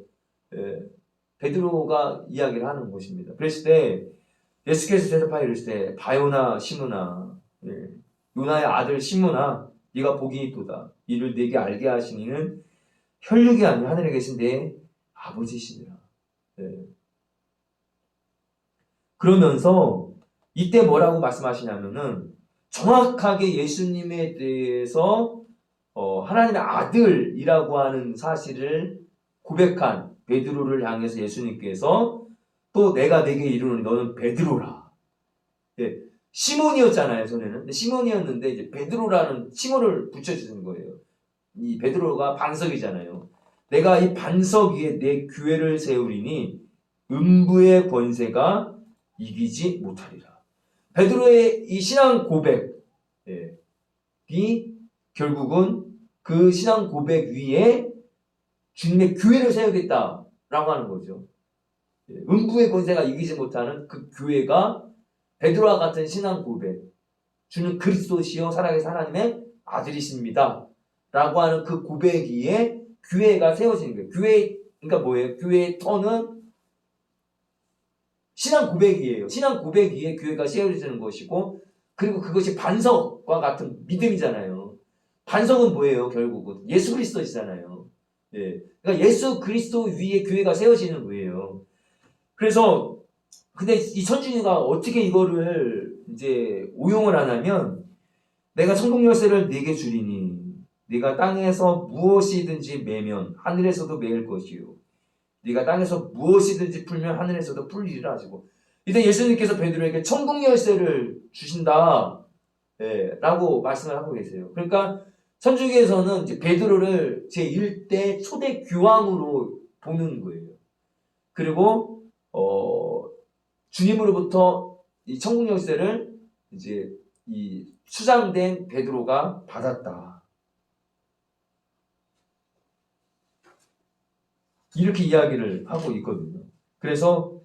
베드로가 이야기를 하는 것입니다. 그랬을 때 예수께서 대답하여 이르시되 바요나 시므나, 요나의 아들 시므나, 네가 복이 있도다. 이를 네게 알게 하신 이는 혈육이 아니라 하늘에 계신 내 아버지시니라. 그러면서 이때 뭐라고 말씀하시냐면은 정확하게 예수님에 대해서 하나님의 아들이라고 하는 사실을 고백한 베드로를 향해서 예수님께서 또 내가 네게 이르노니 너는 베드로라. 예, 시몬이었잖아요, 전에는. 근데 시몬이었는데 이제 베드로라는 칭호를 붙여주는 거예요. 이 베드로가 반석이잖아요. 내가 이 반석 위에 내 교회를 세우리니 음부의 권세가 이기지 못하리라. 베드로의 이 신앙 고백이 결국은 그 신앙 고백 위에 주님의 교회를 세우겠다라고 하는 거죠. 음부의 권세가 이기지 못하는 그 교회가 베드로와 같은 신앙 고백, 주는 그리스도시요 살아계신 하나님의 아들이십니다 라고 하는 그 고백 위에 교회가 세워지는 거예요. 교회, 그러니까 뭐예요? 교회의 터는 신앙 고백이에요. 신앙 고백 위에 교회가 세워지는 것이고, 그리고 그것이 반석과 같은 믿음이잖아요. 반석은 뭐예요? 결국은 예수 그리스도시잖아요. 예. 그러니까 예수 그리스도 위에 교회가 세워지는 거예요. 그래서 근데 이 천준이가 어떻게 이거를 이제 오용을 하냐면, 내가 천국 열쇠를 네게 주리니 네가 땅에서 무엇이든지 매면 하늘에서도 매일 것이요 네가 땅에서 무엇이든지 풀면 하늘에서도 풀리리라 하시고, 이때 예수님께서 베드로에게 천국 열쇠를 주신다 라고 말씀을 하고 계세요. 그러니까 천주교에서는 이제 베드로를 제1대 초대 교황으로 보는 거예요. 그리고 주님으로부터 이 천국 열쇠를 이제 이 수장된 베드로가 받았다. 이렇게 이야기를 하고 있거든요. 그래서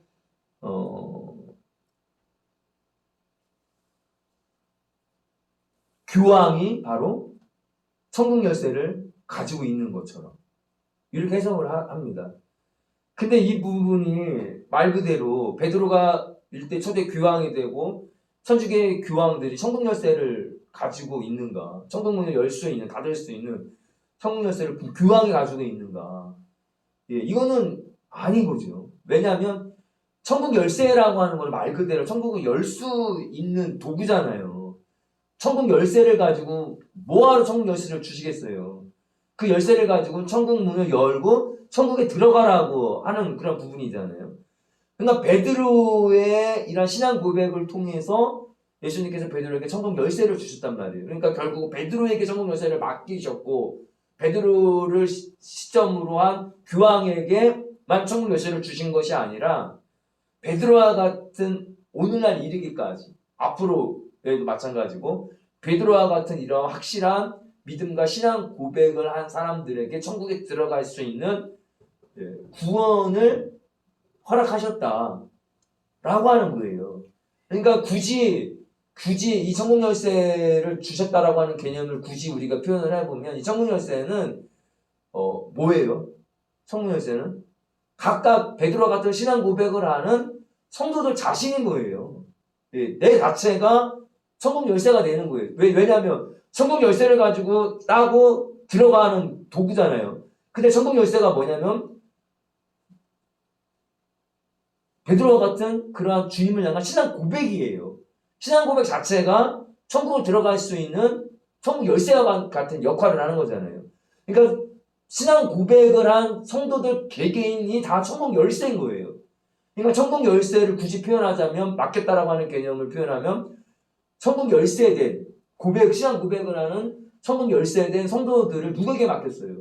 교황이 바로 천국 열쇠를 가지고 있는 것처럼 이렇게 해석을 합니다. 근데 이 부분이 말 그대로 베드로가 일대 초대 교황이 되고 천주교의 교황들이 천국 열쇠를 가지고 있는가, 천국 문을 열 수 있는, 닫을 수 있는 천국 열쇠를 교황이 가지고 있는가, 이거는 아닌 거죠. 왜냐하면 천국 열쇠라고 하는 건 말 그대로 천국을 열 수 있는 도구잖아요. 천국 열쇠를 가지고 뭐하러 천국 열쇠를 주시겠어요. 그 열쇠를 가지고 천국 문을 열고 천국에 들어가라고 하는 그런 부분이잖아요. 그러니까 베드로의 이런 신앙 고백을 통해서 예수님께서 베드로에게 천국 열쇠를 주셨단 말이에요. 그러니까 결국 베드로에게 천국 열쇠를 맡기셨고, 베드로를 시점으로 한 교황에게만 천국 열쇠를 주신 것이 아니라 베드로와 같은 오늘날 이르기까지, 앞으로에도 마찬가지고 베드로와 같은 이런 확실한 믿음과 신앙 고백을 한 사람들에게 천국에 들어갈 수 있는 구원을 허락하셨다라고 하는 거예요. 그러니까 굳이 이 천국 열쇠를 주셨다라고 하는 개념을 굳이 우리가 표현을 해보면, 이 천국 열쇠는 뭐예요? 천국 열쇠는 각각 베드로와 같은 신앙 고백을 하는 성도들 자신인 거예요. 내 자체가 천국 열쇠가 되는 거예요. 왜냐하면 천국 열쇠를 가지고 따고 들어가는 도구잖아요. 근데 천국 열쇠가 뭐냐면 베드로와 같은 그러한 주님을 향한 신앙 고백이에요. 신앙 고백 자체가 천국을 들어갈 수 있는 천국 열쇠와 같은 역할을 하는 거잖아요. 그러니까 신앙 고백을 한 성도들 개개인이 다 천국 열쇠인 거예요. 그러니까 천국 열쇠를 굳이 표현하자면, 맡겼다라고 하는 개념을 표현하면 천국 열쇠된 신앙 고백을 하는 천국 열쇠된 성도들을 누구에게 맡겼어요?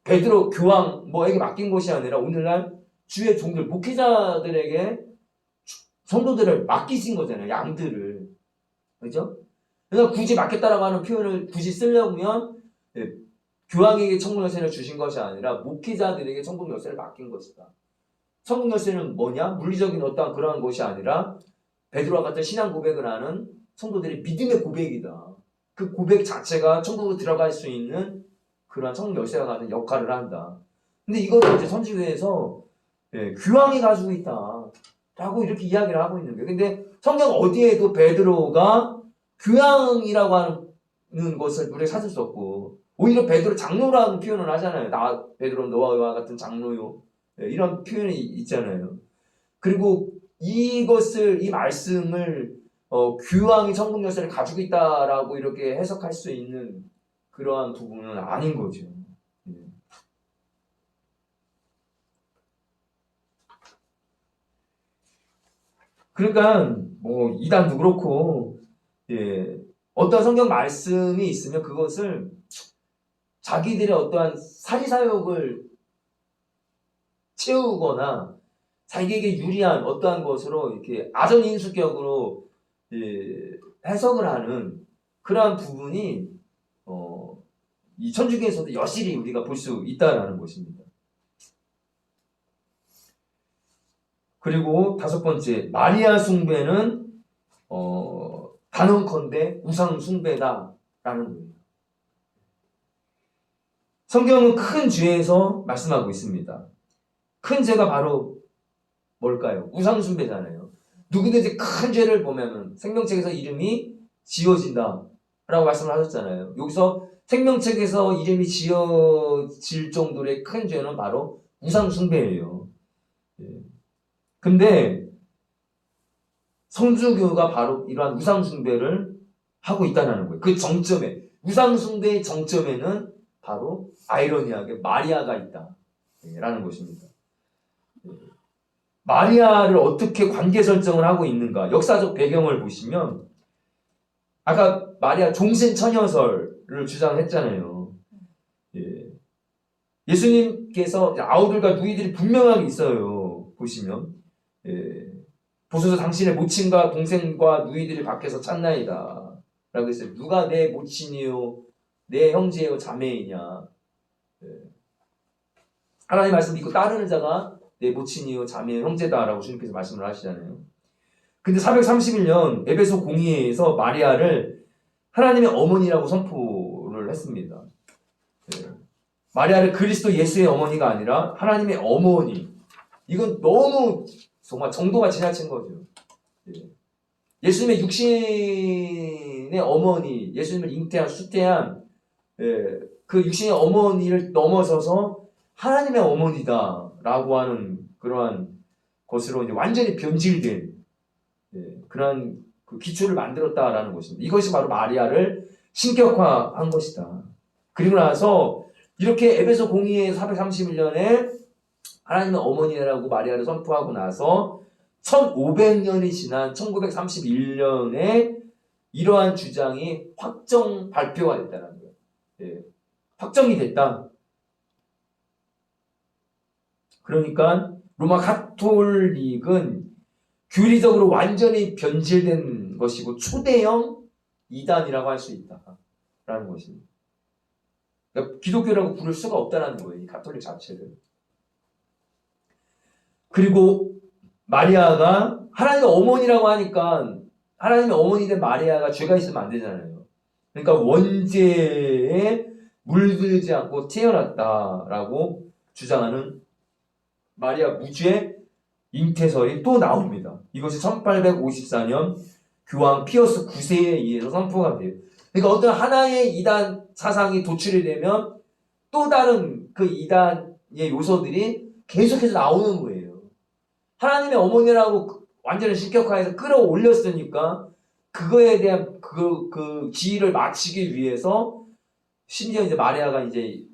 베드로 교황 뭐에게 맡긴 것이 아니라 오늘날 주의 종들, 목회자들에게 성도들을 맡기신 거잖아요. 양들을. 그죠? 그러니까 굳이 맡겼다라고 하는 표현을 굳이 쓰려면 교황에게 천국 열쇠를 주신 것이 아니라 목회자들에게 천국 열쇠를 맡긴 것이다. 천국 열쇠는 뭐냐? 물리적인 어떠한 그러한 것이 아니라 베드로와 같은 신앙 고백을 하는 성도들의 믿음의 고백이다. 그 고백 자체가 천국에 들어갈 수 있는 그러한 천국 열쇠가 가진 역할을 한다. 근데 이거를 이제 선지교회에서 교황이 가지고 있다 라고 이렇게 이야기를 하고 있는 거예요. 근데 성경 어디에도 베드로가 교황이라고 하는 것을 우리가 찾을 수 없고, 오히려 베드로 장로라는 표현을 하잖아요. 베드로 너와 같은 장로요, 이런 표현이 있잖아요. 그리고 이 말씀을 교황이 천국 열쇠를 가지고 있다라고 이렇게 해석할 수 있는 그러한 부분은 아닌 거죠. 예. 그러니까 뭐 이단도 그렇고, 예, 어떤 성경 말씀이 있으면 그것을 자기들의 어떠한 사리사욕을 채우거나 자기에게 유리한 어떠한 것으로 이렇게 아전인수격으로, 예, 해석을 하는 그러한 부분이 이 천주교에서도 여실히 우리가 볼 수 있다라는 것입니다. 그리고 다섯 번째, 마리아 숭배는 단언컨대 우상 숭배다라는 거예요. 성경은 큰 죄에서 말씀하고 있습니다. 큰 죄가 바로 뭘까요? 우상 숭배잖아요. 누구든지 큰 죄를 보면은 생명책에서 이름이 지워진다 라고 말씀을 하셨잖아요. 여기서 생명책에서 이름이 지어질 정도의 큰 죄는 바로 우상 숭배예요. 근데 성주교가 바로 이러한 우상 숭배를 하고 있다는 거예요. 그 정점에, 우상 숭배의 정점에는 바로 아이러니하게 마리아가 있다라는 것입니다. 마리아를 어떻게 관계 설정을 하고 있는가? 역사적 배경을 보시면 아까 마리아 종신처녀설을 주장했잖아요. 예. 예수님께서 아우들과 누이들이 분명하게 있어요. 보시면, 예. 보소서 당신의 모친과 동생과 누이들이 밖에서 찾나이다 라고 했어요. 누가 내 모친이요 내 형제요 자매이냐. 예. 하나님의 말씀 믿고 따르는 자가 내 모친이요 자매요 형제다라고 주님께서 말씀을 하시잖아요. 근데 431년 에베소 공의회에서 마리아를 하나님의 어머니라고 선포를 했습니다. 예. 마리아를 그리스도 예수의 어머니가 아니라 하나님의 어머니. 이건 너무 정말 정도가 지나친 거죠. 예. 예수님의 육신의 어머니, 예수님을 잉태한, 수태한, 예, 그 육신의 어머니를 넘어서서 하나님의 어머니다라고 하는 그러한 것으로 이제 완전히 변질된, 예, 그런 그 기초를 만들었다라는 것입니다. 이것이 바로 마리아를 신격화한 것이다. 그리고 나서 이렇게 에베소 공의회 431년에 하나님의 어머니라고 마리아를 선포하고 나서 1500년이 지난 1931년에 이러한 주장이 발표가 됐다는 거예요. 예, 확정이 됐다. 그러니까 로마 가톨릭은 교리적으로 완전히 변질된 것이고 초대형 이단이라고 할 수 있다라는 것입니다. 그러니까 기독교라고 부를 수가 없다는 거예요. 이 가톨릭 자체를. 그리고 마리아가 하나님의 어머니라고 하니까 하나님의 어머니 된 마리아가 죄가 있으면 안 되잖아요. 그러니까 원죄에 물들지 않고 태어났다라고 주장하는 마리아 무죄 잉태설이 또 나옵니다. 이것이 1854년 교황 피어스 9세에 의해서 선포가 돼요. 그러니까 어떤 하나의 이단 사상이 도출이 되면 또 다른 그 이단의 요소들이 계속해서 나오는 거예요. 하나님의 어머니라고 완전히 신격화해서 끌어올렸으니까 그거에 대한 그 지위를 마치기 위해서 심지어 이제 마리아가 이제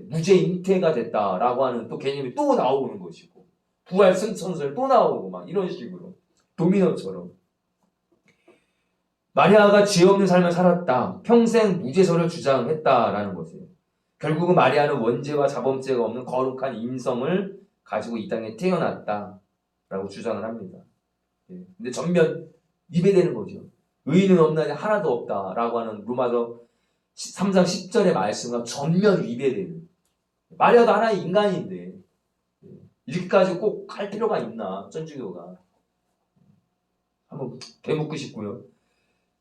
무죄 잉태가 됐다라고 하는 또 개념이 또 나오는 것이고 부활 승천설 또 나오고 막 이런 식으로 도미노처럼 마리아가 죄 없는 삶을 살았다. 평생 무죄설을 주장했다라는 것이에요. 결국은 마리아는 원죄와 자범죄가 없는 거룩한 인성을 가지고 이 땅에 태어났다라고 주장을 합니다. 근데 전면 위배되는 거죠. 의인은 없나니 하나도 없다라고 하는 로마서 3장 10절의 말씀과 전면 위배되는. 마리아도 하나의 인간인데 이렇게까지 꼭 할 필요가 있나 천주교가. 한번 되묻고 싶고요.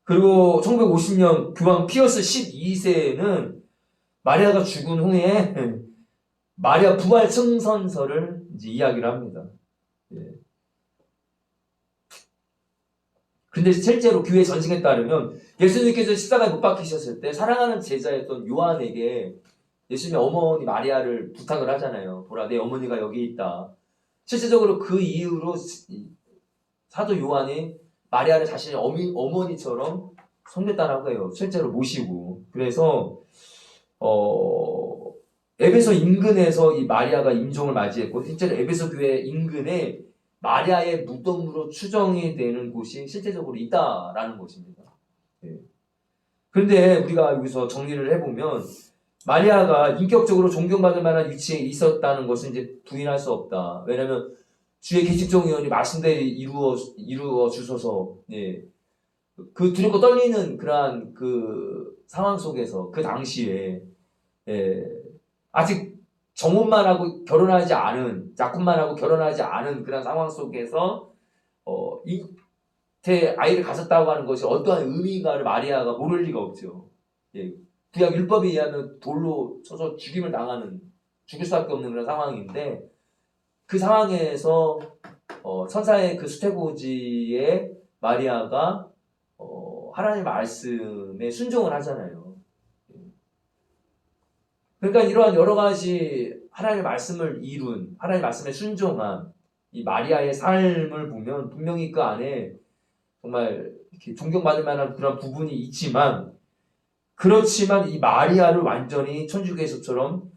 그리고 1950년 교황 피어스 12세는 마리아가 죽은 후에 마리아 부활 승선설을 이제 이야기를 합니다. 근데 실제로 교회 전승에 따르면 예수님께서 십자가에 못 박히셨을 때 사랑하는 제자였던 요한에게 예수님의 어머니 마리아를 부탁을 하잖아요. 보라, 내 어머니가 여기 있다. 실제적으로 그 이후로 사도 요한이 마리아를 자신의 어머니처럼 섬겼다라고 해요. 실제로 모시고. 그래서 에베소 인근에서 이 마리아가 임종을 맞이했고, 실제로 에베소 교회 인근에 마리아의 무덤으로 추정이 되는 곳이 실제적으로 있다라는 것입니다. 예. 그런데 우리가 여기서 정리를 해보면 마리아가 인격적으로 존경받을 만한 위치에 있었다는 것은 이제 부인할 수 없다. 왜냐하면 주의 계집종 의원이 말씀대로 이루어 주셔서, 예, 그 두렵고 떨리는 그러한 그 상황 속에서 그 당시에, 예, 아직 정혼만 하고 결혼하지 않은, 약혼만 하고 결혼하지 않은 그런 상황 속에서 잉태 아이를 가졌다고 하는 것이 어떠한 의미가를 마리아가 모를 리가 없죠. 예, 구약 율법에 의하면 돌로 쳐서 죽임을 당하는, 죽을 수밖에 없는 그런 상황인데, 그 상황에서 천사의 그 수태고지에 마리아가 하나님의 말씀에 순종을 하잖아요. 그러니까 이러한 여러 가지 하나님의 말씀을 이룬, 하나님의 말씀에 순종한 이 마리아의 삶을 보면 분명히 그 안에 정말 이렇게 존경받을 만한 그런 부분이 있지만, 그렇지만 이 마리아를 완전히 천주교에서처럼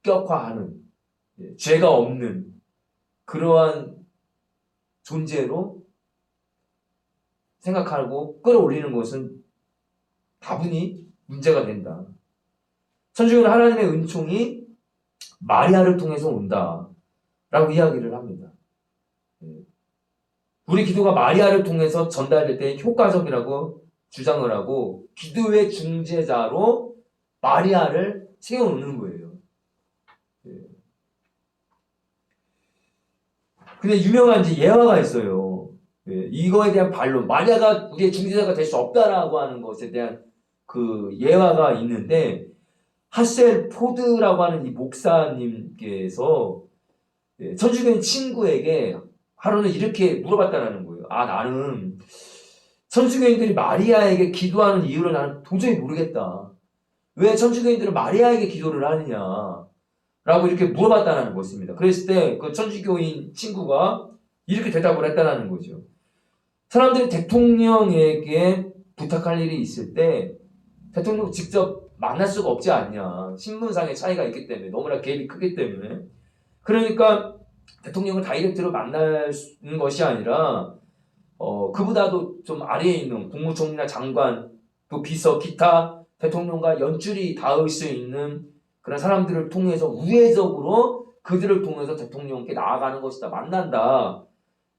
신격화하는, 죄가 없는 그러한 존재로 생각하고 끌어올리는 것은 다분히 문제가 된다. 천주교는 하나님의 은총이 마리아를 통해서 온다라고 이야기를 합니다. 우리 기도가 마리아를 통해서 전달될 때 효과적이라고 주장을 하고, 기도의 중재자로 마리아를 세워놓는 거예요. 근데 유명한 이제 예화가 있어요. 이거에 대한 반론, 마리아가 우리의 중재자가 될 수 없다라고 하는 것에 대한 그 예화가 있는데, 하셀 포드라고 하는 이 목사님께서 천주교인 친구에게 하루는 이렇게 물어봤다는 거예요. 나는 천주교인들이 마리아에게 기도하는 이유를 나는 도저히 모르겠다. 왜 천주교인들은 마리아에게 기도를 하느냐? 라고 이렇게 물어봤다는 것입니다. 그랬을 때 그 천주교인 친구가 이렇게 대답을 했다는 거죠. 사람들이 대통령에게 부탁할 일이 있을 때 대통령 직접 만날 수가 없지 않냐. 신분상의 차이가 있기 때문에, 너무나 갭이 크기 때문에. 그러니까 대통령을 다이렉트로 만나는 것이 아니라 그보다도 좀 아래에 있는 국무총리나 장관, 또 비서, 기타 대통령과 연줄이 닿을 수 있는 그런 사람들을 통해서 우회적으로 그들을 통해서 대통령께 나아가는 것이다. 만난다.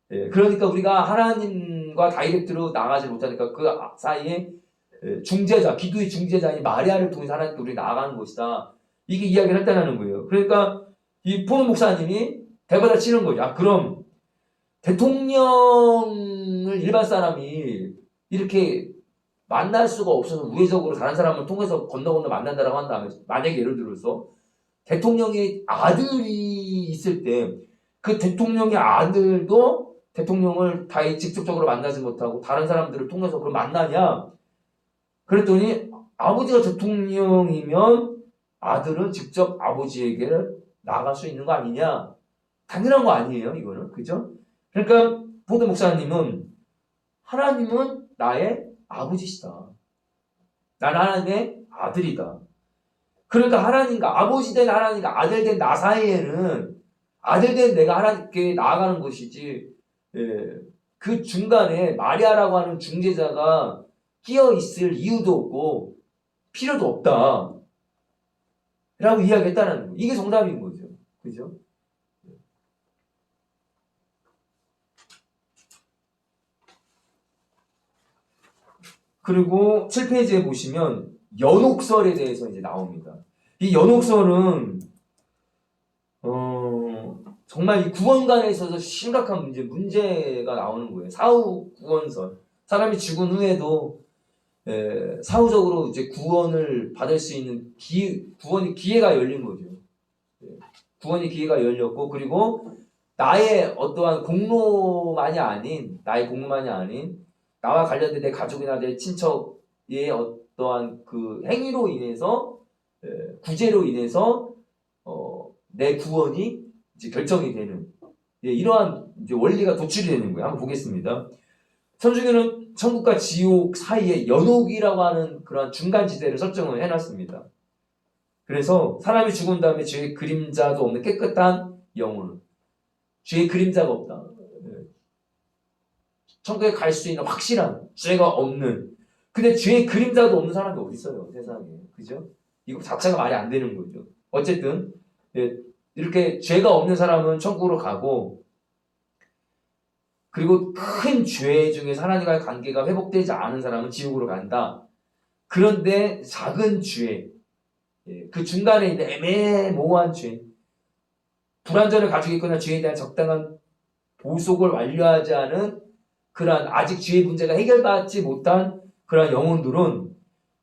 그러니까 우리가 하나님과 다이렉트로 나가지 못하니까 그 사이에 중재자, 기도의 중재자인 마리아를 통해서 하나님께 우리 나아가는 것이다. 이게 이야기를 했다는 거예요. 그러니까 이 포도 목사님이 대받아 치는 거죠. 그럼 대통령을 일반 사람이 이렇게 만날 수가 없어서 우회적으로 다른 사람을 통해서 건너 만난다라고 한다면, 만약에 예를 들어서 대통령의 아들이 있을 때 그 대통령의 아들도 대통령을 직접적으로 만나지 못하고 다른 사람들을 통해서 그걸 만나냐? 그랬더니 아버지가 대통령이면 아들은 직접 아버지에게 나갈 수 있는 거 아니냐? 당연한 거 아니에요, 이거는. 그죠? 그러니까 포도 목사님은 하나님은 나의 아버지시다. 나는 하나님의 아들이다. 그러니까 하나님과 아버지 된 하나님과 아들 된 나 사이에는 아들 된 내가 하나님께 나아가는 것이지, 그 중간에 마리아라고 하는 중재자가 끼어 있을 이유도 없고 필요도 없다 라고 이야기했다는 거예요. 이게 정답인 거죠. 그죠? 그리고 7페이지에 보시면 연옥설에 대해서 이제 나옵니다. 이 연옥설은 정말 이 구원관에 있어서 심각한 문제가 나오는 거예요. 사후 구원설. 사람이 죽은 후에도 사후적으로 이제 구원을 받을 수 있는 구원의 기회가 열린 거죠. 구원의 기회가 열렸고, 그리고 나의 어떠한 공로만이 아닌, 나와 관련된 내 가족이나 내 친척의 어떠한 그 행위로 인해서, 구제로 인해서 내 구원이 이제 결정이 되는 이러한 이제 원리가 도출이 되는 거예요. 한번 보겠습니다. 천주교는 천국과 지옥 사이에 연옥이라고 하는 그런 중간 지대를 설정을 해놨습니다. 그래서 사람이 죽은 다음에 죄의 그림자도 없는 깨끗한 영혼, 죄의 그림자가 없다. 천국에 갈 수 있는 확실한 죄가 없는, 근데 죄의 그림자도 없는 사람이 어디 있어요 세상에. 그죠? 이거 자체가 말이 안 되는 거죠. 어쨌든 이렇게 죄가 없는 사람은 천국으로 가고, 그리고 큰 죄 중에서 하나님과의 관계가 회복되지 않은 사람은 지옥으로 간다. 그런데 작은 죄, 그 중간에 있는 애매모호한 죄, 불완전을 가지고 있거나 죄에 대한 적당한 보속을 완료하지 않은 그러한 아직 죄의 문제가 해결받지 못한 그러한 영혼들은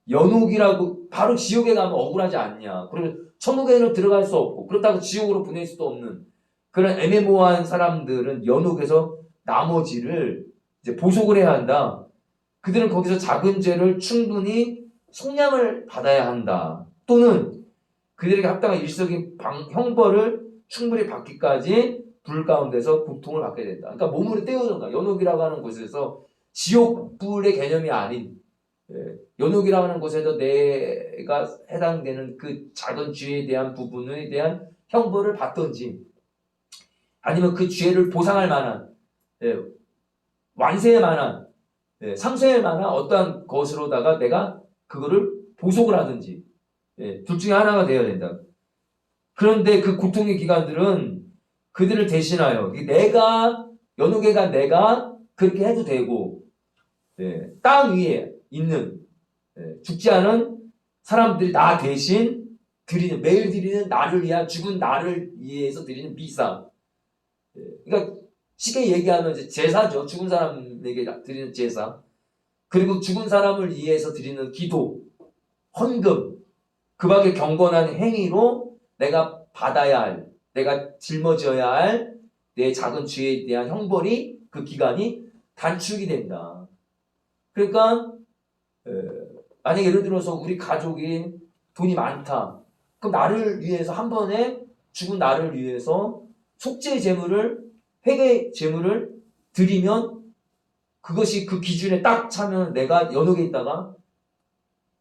연옥이라고, 바로 지옥에 가면 억울하지 않냐. 그리고 천국에는 들어갈 수 없고 그렇다고 지옥으로 보낼 수도 없는 그런 애매모호한 사람들은 연옥에서 나머지를 이제 보속을 해야 한다. 그들은 거기서 작은 죄를 충분히 속량을 받아야 한다. 또는 그들에게 합당한 일시적인 형벌을 충분히 받기까지 불 가운데서 고통을 받게 된다. 그러니까 몸으로 때우던가. 연옥이라고 하는 곳에서 지옥불의 개념이 아닌, 연옥이라고 하는 곳에서 내가 해당되는 그 작은 죄에 대한 부분에 대한 형벌을 받든지, 아니면 그 죄를 보상할 만한, 완세할 만한, 상쇄할 만한 어떠한 것으로다가 내가 그거를 보속을 하든지, 둘 중에 하나가 되어야 된다. 그런데 그 고통의 기간들은 그들을 대신하여 연옥에가 내가 그렇게 해도 되고, 땅 위에 있는 죽지 않은 사람들이 나 대신 드리는, 매일 드리는 나를 위한, 죽은 나를 위해서 드리는 미사. 그러니까 쉽게 얘기하면 이제 제사죠. 죽은 사람에게 드리는 제사. 그리고 죽은 사람을 위해서 드리는 기도, 헌금, 그 밖에 경건한 행위로 내가 받아야 할, 내가 짊어져야 할 내 작은 죄에 대한 형벌이, 그 기간이 단축이 된다. 그러니까 만약에 예를 들어서 우리 가족이 돈이 많다. 그럼 나를 위해서 한 번에, 죽은 나를 위해서 속죄 제물을, 회개 제물을 드리면, 그것이 그 기준에 딱 차면 내가 연옥에 있다가,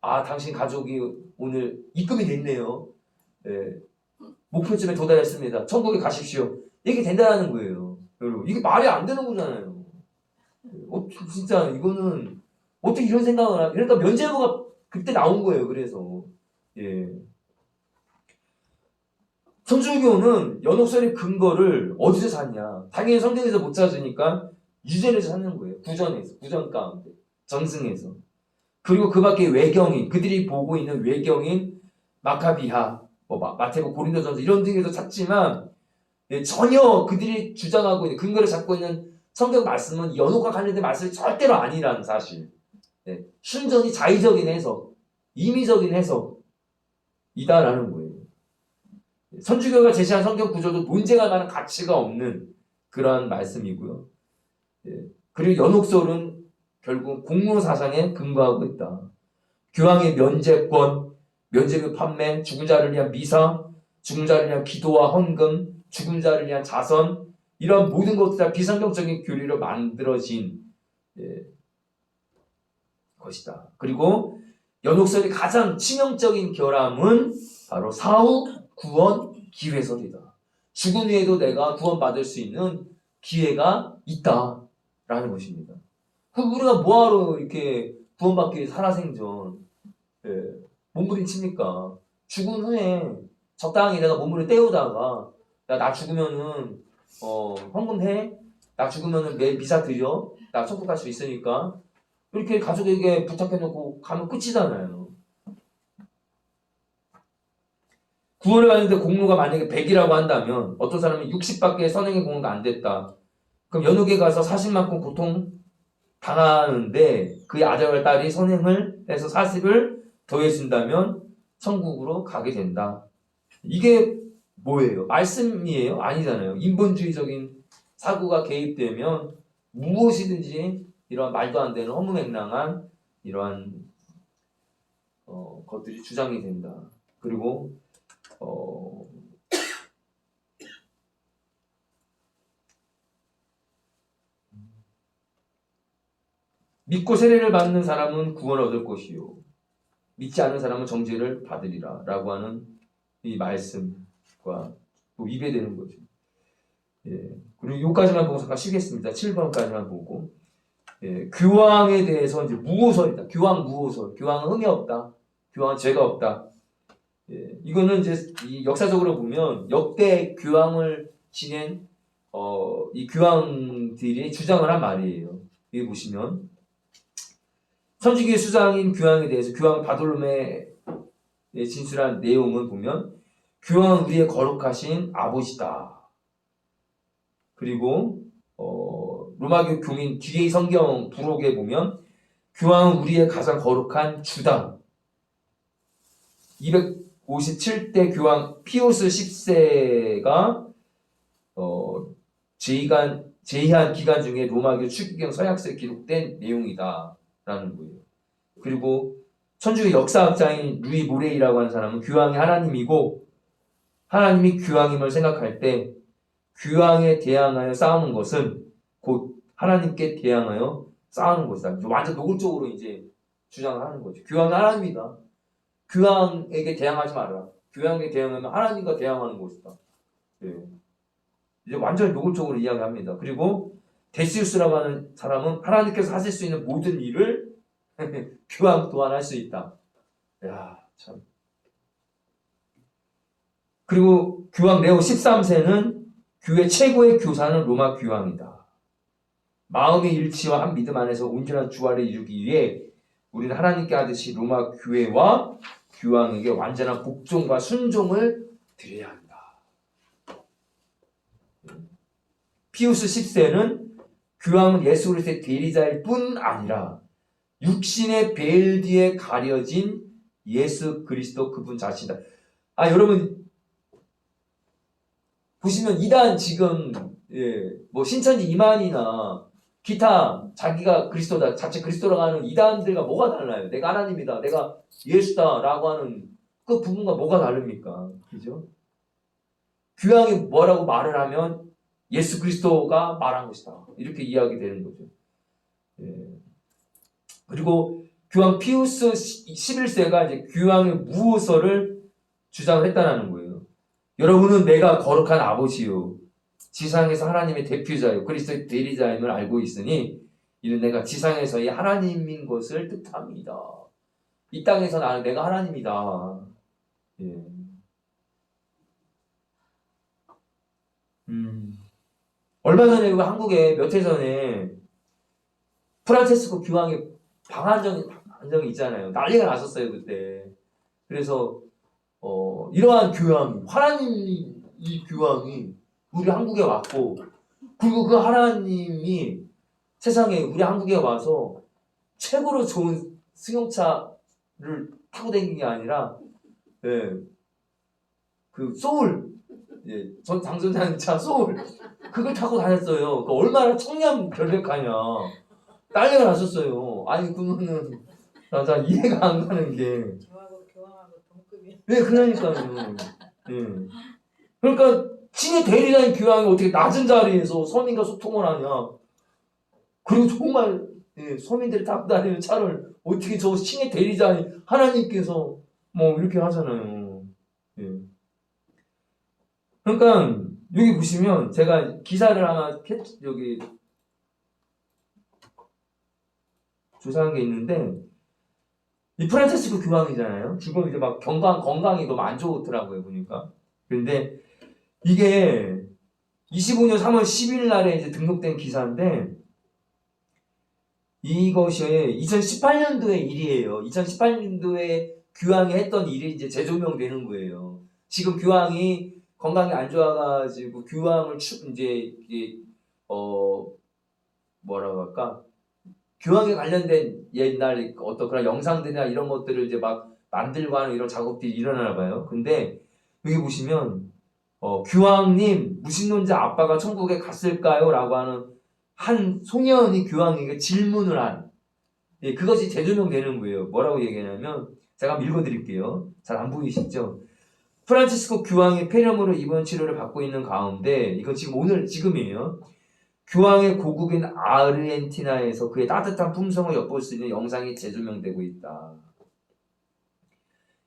당신 가족이 오늘 입금이 됐네요. 목표점에 도달했습니다. 천국에 가십시오. 이게 된다는 거예요. 여러분, 이게 말이 안 되는 거잖아요. 진짜 이거는 어떻게 이런 생각을 하냐. 그러니까 면죄부가 그때 나온 거예요. 그래서 천주교는 연옥설의 근거를 어디서 찾냐. 당연히 성경에서 못 찾으니까 유전에서 찾는 거예요. 구전 가운데, 정승에서. 그리고 그 밖에 외경인, 그들이 보고 있는 외경인 마카비하, 마태복, 고린도전서 이런 등에서 찾지만, 전혀 그들이 주장하고 있는, 근거를 잡고 있는 성경 말씀은 연옥과 관련된 말씀이 절대로 아니라는 사실. 순전히 자의적인 해석, 임의적인 해석이다라는 거예요. 천주교가 제시한 성경 구조도 논쟁할 만한 가치가 없는 그러한 말씀이고요. 그리고 연옥설은 결국 공로 사상에 근거하고 있다. 교황의 면제권, 면제부 판매, 죽은 자를 위한 미사, 죽은 자를 위한 기도와 헌금, 죽은 자를 위한 자선, 이런 모든 것들 다 비성경적인 교리로 만들어진 것이다. 그리고 연옥설의 가장 치명적인 결함은 바로 사후 구원 기회설이다. 죽은 후에도 내가 구원받을 수 있는 기회가 있다라는 것입니다. 우리가 뭐하러 이렇게 구원받기 위해 살아생전 몸부림칩니까? 죽은 후에 적당히 내가 몸부림 때우다가, 나 죽으면은 헌금해, 나 죽으면은 내 미사 드려, 나 천국 갈 수 있으니까, 이렇게 가족에게 부탁해놓고 가면 끝이잖아요. 구원을 받는데 공로가 만약에 100이라고 한다면, 어떤 사람은 60밖에 선행의 공로가 안 됐다. 그럼 연옥에 가서 40만큼 고통 당하는데, 그의 아들과 딸이 선행을 해서 40을 더해준다면 천국으로 가게 된다. 이게 뭐예요? 말씀이에요? 아니잖아요. 인본주의적인 사고가 개입되면 무엇이든지 이러한 말도 안 되는 허무맹랑한 이러한 것들이 주장이 된다. 그리고 믿고 세례를 받는 사람은 구원을 얻을 것이요 믿지 않는 사람은 정죄를 받으리라 라고 하는 이 말씀과 또 위배되는 거죠. 예. 그리고 여기까지만 보고 잠깐 쉬겠습니다. 7번까지만 보고. 예. 규황에 대해서 이제 무호설이다. 규황 무호설. 규황은 흠이 없다. 규황은 죄가 없다. 예. 이거는 이제 이 역사적으로 보면 역대 규황을 지낸 이 규황들이 주장을 한 말이에요. 여기 보시면 천주교의 수장인 규황에 대해서 규황 바돌로메에 진술한 내용을 보면 규황은 우리의 거룩하신 아버지다. 그리고 로마교 교민 뒤의 성경 부록에 보면 규황은 우리의 가장 거룩한 주다. 257대 규황 피우스 10세가 제의한 기간 중에 로마교 추기경 서약서에 기록된 내용이다 라는 거예요. 그리고 천주교 역사학자인 루이 모레이라고 하는 사람은 규황이 하나님이고 하나님이 규황임을 생각할 때 규황에 대항하여 싸우는 것은 곧 하나님께 대항하여 싸우는 것이다. 완전 노골적으로 이제 주장을 하는 거죠. 규황이 하나님이다. 규황에게 대항하지 마라. 규황에게 대항하면 하나님과 대항하는 것이다. 네. 이제 완전히 노골적으로 이야기합니다. 그리고 데시우스라고 하는 사람은 하나님께서 하실 수 있는 모든 일을 규황 또한 할 수 있다. 야, 참. 그리고 규황 레오 13세는 교회 최고의 교사는 로마 규황이다. 마음의 일치와 한 믿음 안에서 온전한 주화를 이루기 위해 우리는 하나님께 하듯이 로마 교회와 규황에게 완전한 복종과 순종을 드려야 한다. 피우스 10세는 규황은 예수 그리스도의 대리자일 뿐 아니라 육신의 베일 뒤에 가려진 예수 그리스도 그분 자신이다. 여러분 보시면 이단 지금 뭐 신천지 이만희나 기타 자기가 그리스도다 자체 그리스도라고 하는 이단들과 뭐가 달라요? 내가 하나님이다, 내가 예수다라고 하는 그 부분과 뭐가 다릅니까? 그죠? 규황이 뭐라고 말을 하면 예수 그리스도가 말한 것이다. 이렇게 이야기되는 거죠. 예. 그리고 규황 피우스 11세가 이제 규황의 무호설을 주장을 했다는 거예요. 여러분은 내가 거룩한 아버지요 지상에서 하나님의 대표자요 그리스도의 대리자임을 알고 있으니 이는 내가 지상에서의 하나님인 것을 뜻합니다. 이 땅에서 내가 하나님이다. 예. 얼마 전에 한국에 몇 해 전에 프란체스코 규황이 방한 적이 있잖아요. 난리가 났었어요 그때. 그래서 이러한 규황, 하나님 이 규황이 우리 한국에 왔고, 그리고 그 하나님이 세상에 우리 한국에 와서 최고로 좋은 승용차를 타고 다니는 게 아니라, 그 소울, 전 장선장님 차 소울, 그걸 타고 다녔어요. 그 얼마나 청렴 결백하냐. 난리가 났었어요. 아니 그러면은 나 이해가 안 가는 게. 교황하고 동급이야. 네, 그러니까요. 네. 그러니까 신의 대리자인 교황이 어떻게 낮은 자리에서 서민과 소통을 하냐. 그리고 정말 서민들이 타고 다니는 차를 어떻게 저 신의 대리자인 하나님께서 뭐 이렇게 하잖아요. 예. 그러니까 여기 보시면 제가 기사를 하나 여기 조사한 게 있는데 이 프란체스코 교황이잖아요. 지금 이제 막 건강이 너무 안 좋더라고요 보니까. 그런데 이게 25년 3월 10일 날에 이제 등록된 기사인데 이것이 2018년도의 일이에요. 2018년도에 규황이 했던 일이 이제 재조명되는 거예요. 지금 규황이 건강이 안 좋아가지고 규황을 이제 뭐라고 할까? 규황에 관련된 옛날 어떤 그런 영상들이나 이런 것들을 이제 막 만들고 하는 이런 작업들이 일어나나 봐요. 근데 여기 보시면 규황님 무신론자 아빠가 천국에 갔을까요? 라고 하는 한 소년이 규황에게 질문을 한 그것이 재조명되는 거예요. 뭐라고 얘기하냐면 제가 한번 읽어드릴게요. 잘 안 보이시죠? 프란치스코 규황이 폐렴으로 입원 치료를 받고 있는 가운데 이건 지금이에요. 교황의 고국인 아르헨티나에서 그의 따뜻한 품성을 엿볼 수 있는 영상이 재조명되고 있다.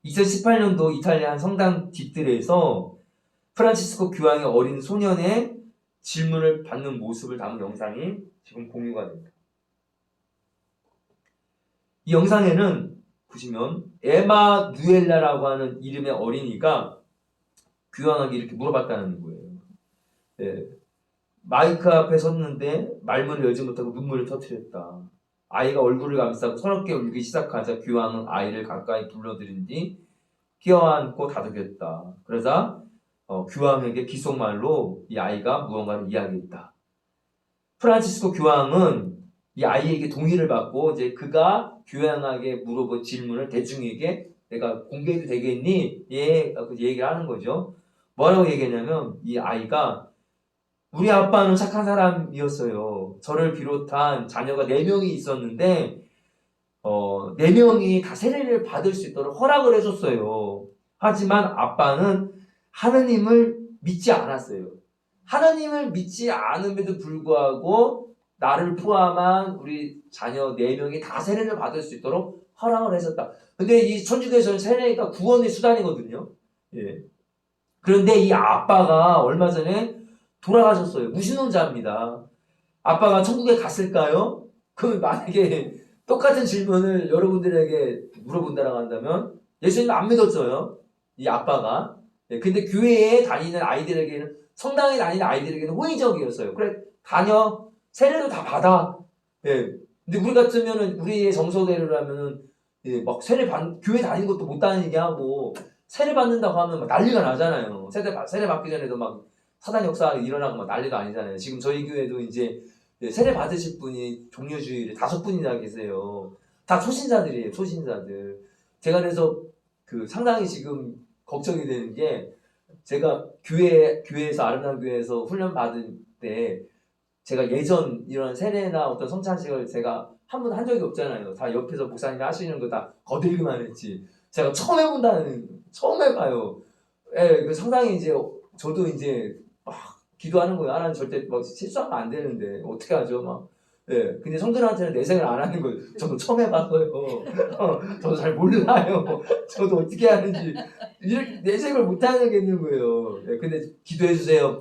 2018년도 이탈리아 한 성당 뒷뜰에서 프란치스코 교황의 어린 소년의 질문을 받는 모습을 담은 영상이 지금 공유가 됩니다. 이 영상에는 보시면 에마 누엘라라고 하는 이름의 어린이가 교황에게 이렇게 물어봤다는 거예요. 네. 마이크 앞에 섰는데 말문을 열지 못하고 눈물을 터뜨렸다. 아이가 얼굴을 감싸고 서럽게 울기 시작하자 교황은 아이를 가까이 불러들인 뒤 껴안고 다독였다. 그러자 교황에게 귓속말로 이 아이가 무언가를 이야기했다. 프란치스코 교황은 이 아이에게 동의를 받고 이제 그가 교황에게 물어본 질문을 대중에게 내가 공개해도 되겠니? 예, 그 얘기를 하는 거죠. 뭐라고 얘기했냐면 이 아이가 우리 아빠는 착한 사람이었어요. 저를 비롯한 자녀가 4명이 있었는데 4명이 다 세례를 받을 수 있도록 허락을 해줬어요. 하지만 아빠는 하느님을 믿지 않았어요. 하느님을 믿지 않음에도 불구하고 나를 포함한 우리 자녀 4명이 다 세례를 받을 수 있도록 허락을 했었다. 근데 이 천주교에서는 세례가 구원의 수단이거든요. 예. 그런데 이 아빠가 얼마 전에 돌아가셨어요. 무신론자입니다. 아빠가 천국에 갔을까요? 그럼 만약에 똑같은 질문을 여러분들에게 물어본다라고 한다면 예수님 안 믿었어요. 이 아빠가. 예, 근데 교회에 다니는 아이들에게는 성당에 다니는 아이들에게는 호의적이었어요. 그래 다녀 세례도 다 받아. 예. 근데 우리 같으면은 우리의 정서대로라면은 예, 막 교회 다니는 것도 못 다니게 하고 세례 받는다고 하면 막 난리가 나잖아요. 세례 받기 전에도 막 사단 역사가 일어나고 막 난리가 아니잖아요. 지금 저희 교회도 이제 세례 받으실 분이 종료주일에 5분이나 계세요. 다 초신자들이에요. 초신자들. 제가 그래서 상당히 지금 걱정이 되는 게 제가 교회에서 아름다운 교회에서 훈련 받을 때 제가 예전 이런 세례나 어떤 성찬식을 제가 한 번 한 적이 없잖아요. 다 옆에서 목사님이 하시는 거 다 거들기만 했지. 제가 처음 해봐요. 예, 상당히 이제 저도 이제 막 기도하는 거예요. 하나님 절대 막 실수하면 안 되는데 어떻게 하죠? 막. 예, 근데 성도들한테는 내색을 안 하는 거예요. 저도 처음 해봤어요. 저도 잘 몰라요. 저도 어떻게 하는지 이렇게 내색을 못 하겠는 거예요. 예, 근데 기도해 주세요.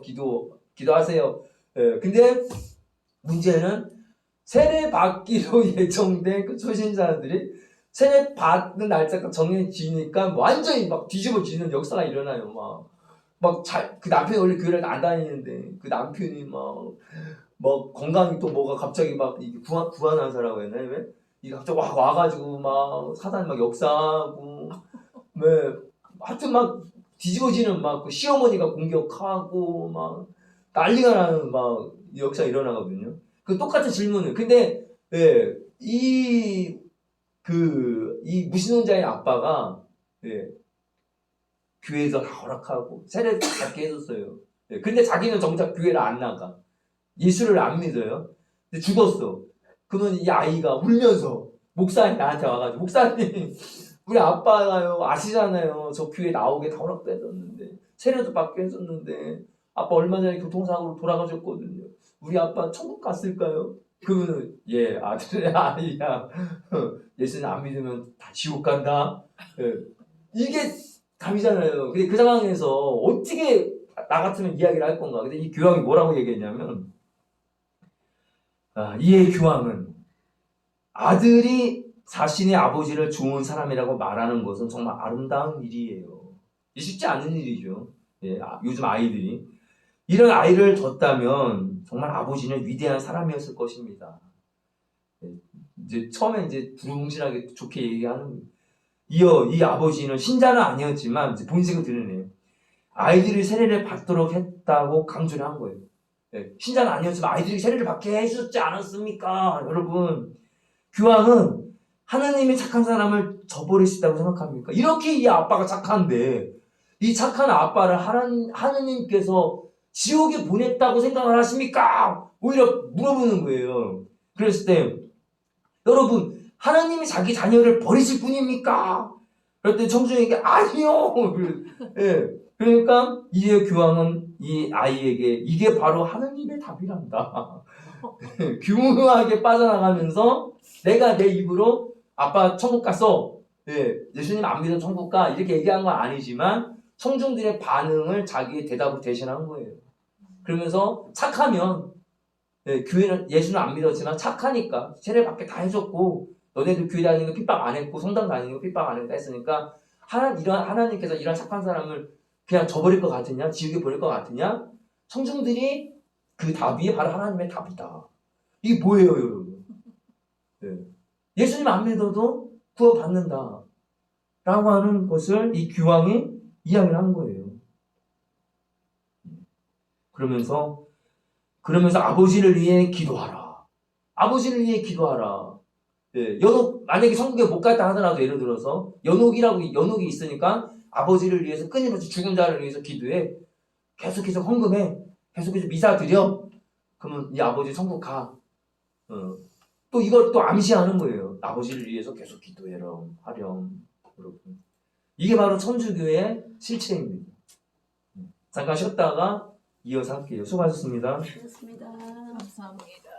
기도하세요. 예, 근데 문제는 세례 받기로 예정된 그 초신자들이 세례 받는 날짜가 정해지니까 완전히 막 뒤집어지는 역사가 일어나요. 그 남편이 원래 교회를 안 다니는데 그 남편이 막 건강이 또 뭐가 갑자기 막 이게 구안하사라고 했나 왜? 이게 갑자기 와가지고 막 사단 막 역사하고 왜 하여튼 막 뒤집어지는 막 그 시어머니가 공격하고 막 난리가 나는 막 역사 일어나거든요. 그 똑같은 질문을 근데 예, 이 무신론자의 아빠가 예, 교회에서 다 허락하고 세례 받게 해줬어요. 예, 근데 자기는 정작 교회를 안 나가. 예수를 안 믿어요. 근데 죽었어. 그러면 이 아이가 울면서 목사님 나한테 와가지고 목사님 우리 아빠가요 아시잖아요. 저 교회 나오게 다 허락도 해줬는데 세례도 받게 해줬는데 아빠 얼마 전에 교통사고로 돌아가셨거든요. 우리 아빠 천국 갔을까요? 그러면 예 아들의 아이야 예수님 안 믿으면 다 지옥 간다. 예. 이게 답이잖아요. 근데 그 상황에서 어떻게 나 같으면 이야기를 할 건가? 근데 이 교황이 뭐라고 얘기했냐면 이에 교황은 아들이 자신의 아버지를 좋은 사람이라고 말하는 것은 정말 아름다운 일이에요. 쉽지 않은 일이죠. 예, 요즘 아이들이 이런 아이를 뒀다면 정말 아버지는 위대한 사람이었을 것입니다. 예, 이제 처음에 이제 두루뭉실하게 좋게 얘기하는 이어 이 아버지는 신자는 아니었지만 이제 본색을 드러내요. 아이들이 세례를 받도록 했다고 강조를 한 거예요. 예, 신자는 아니었지만 아이들이 세례를 받게 해주지 않았습니까? 여러분, 교황은 하나님이 착한 사람을 저버릴 수 있다고 생각합니까? 이렇게 이 아빠가 착한데 이 착한 아빠를 하느님께서 지옥에 보냈다고 생각을 하십니까? 오히려 물어보는 거예요. 그랬을 때 여러분 하나님이 자기 자녀를 버리실 분입니까? 그랬더니 청중에게 아니요. 예. 그러니까 이에 교황은 이 아이에게 이게 바로 하느님의 답이란다. 교묘하게 빠져나가면서 내가 내 입으로 아빠 천국 갔어. 예, 예수님 안 믿어 천국 가. 이렇게 얘기한 건 아니지만 청중들의 반응을 자기의 대답으로 대신한 거예요. 그러면서 착하면 예, 교회는 예수는 안 믿었지만 착하니까 세례받게 다 해줬고 너네들 교회 다니는 거 핍박 안 했고 성당 다니는 거 핍박 안 했다 했으니까 하나님께서 이런 착한 사람을 그냥 저버릴 것 같으냐? 지옥에 보낼 것 같으냐? 청중들이 그 답이 바로 하나님의 답이다. 이게 뭐예요, 여러분? 예. 예수님 안 믿어도 구원받는다. 라고 하는 것을 이 교황이 이야기를 한 거예요. 그러면서 아버지를 위해 기도하라. 아버지를 위해 기도하라. 예, 만약에 천국에 못 갔다 하더라도 예를 들어서 연옥이 있으니까 아버지를 위해서 끊임없이 죽은 자를 위해서 기도해. 계속해서 헌금해. 계속해서 미사 드려. 그러면 이 아버지 천국 가. 또 이걸 또 암시하는 거예요. 아버지를 위해서 계속 하렴. 여러분. 이게 바로 천주교의 실체입니다. 잠깐 쉬었다가 이어서 할게요. 수고하셨습니다. 그렇습니다. 감사합니다.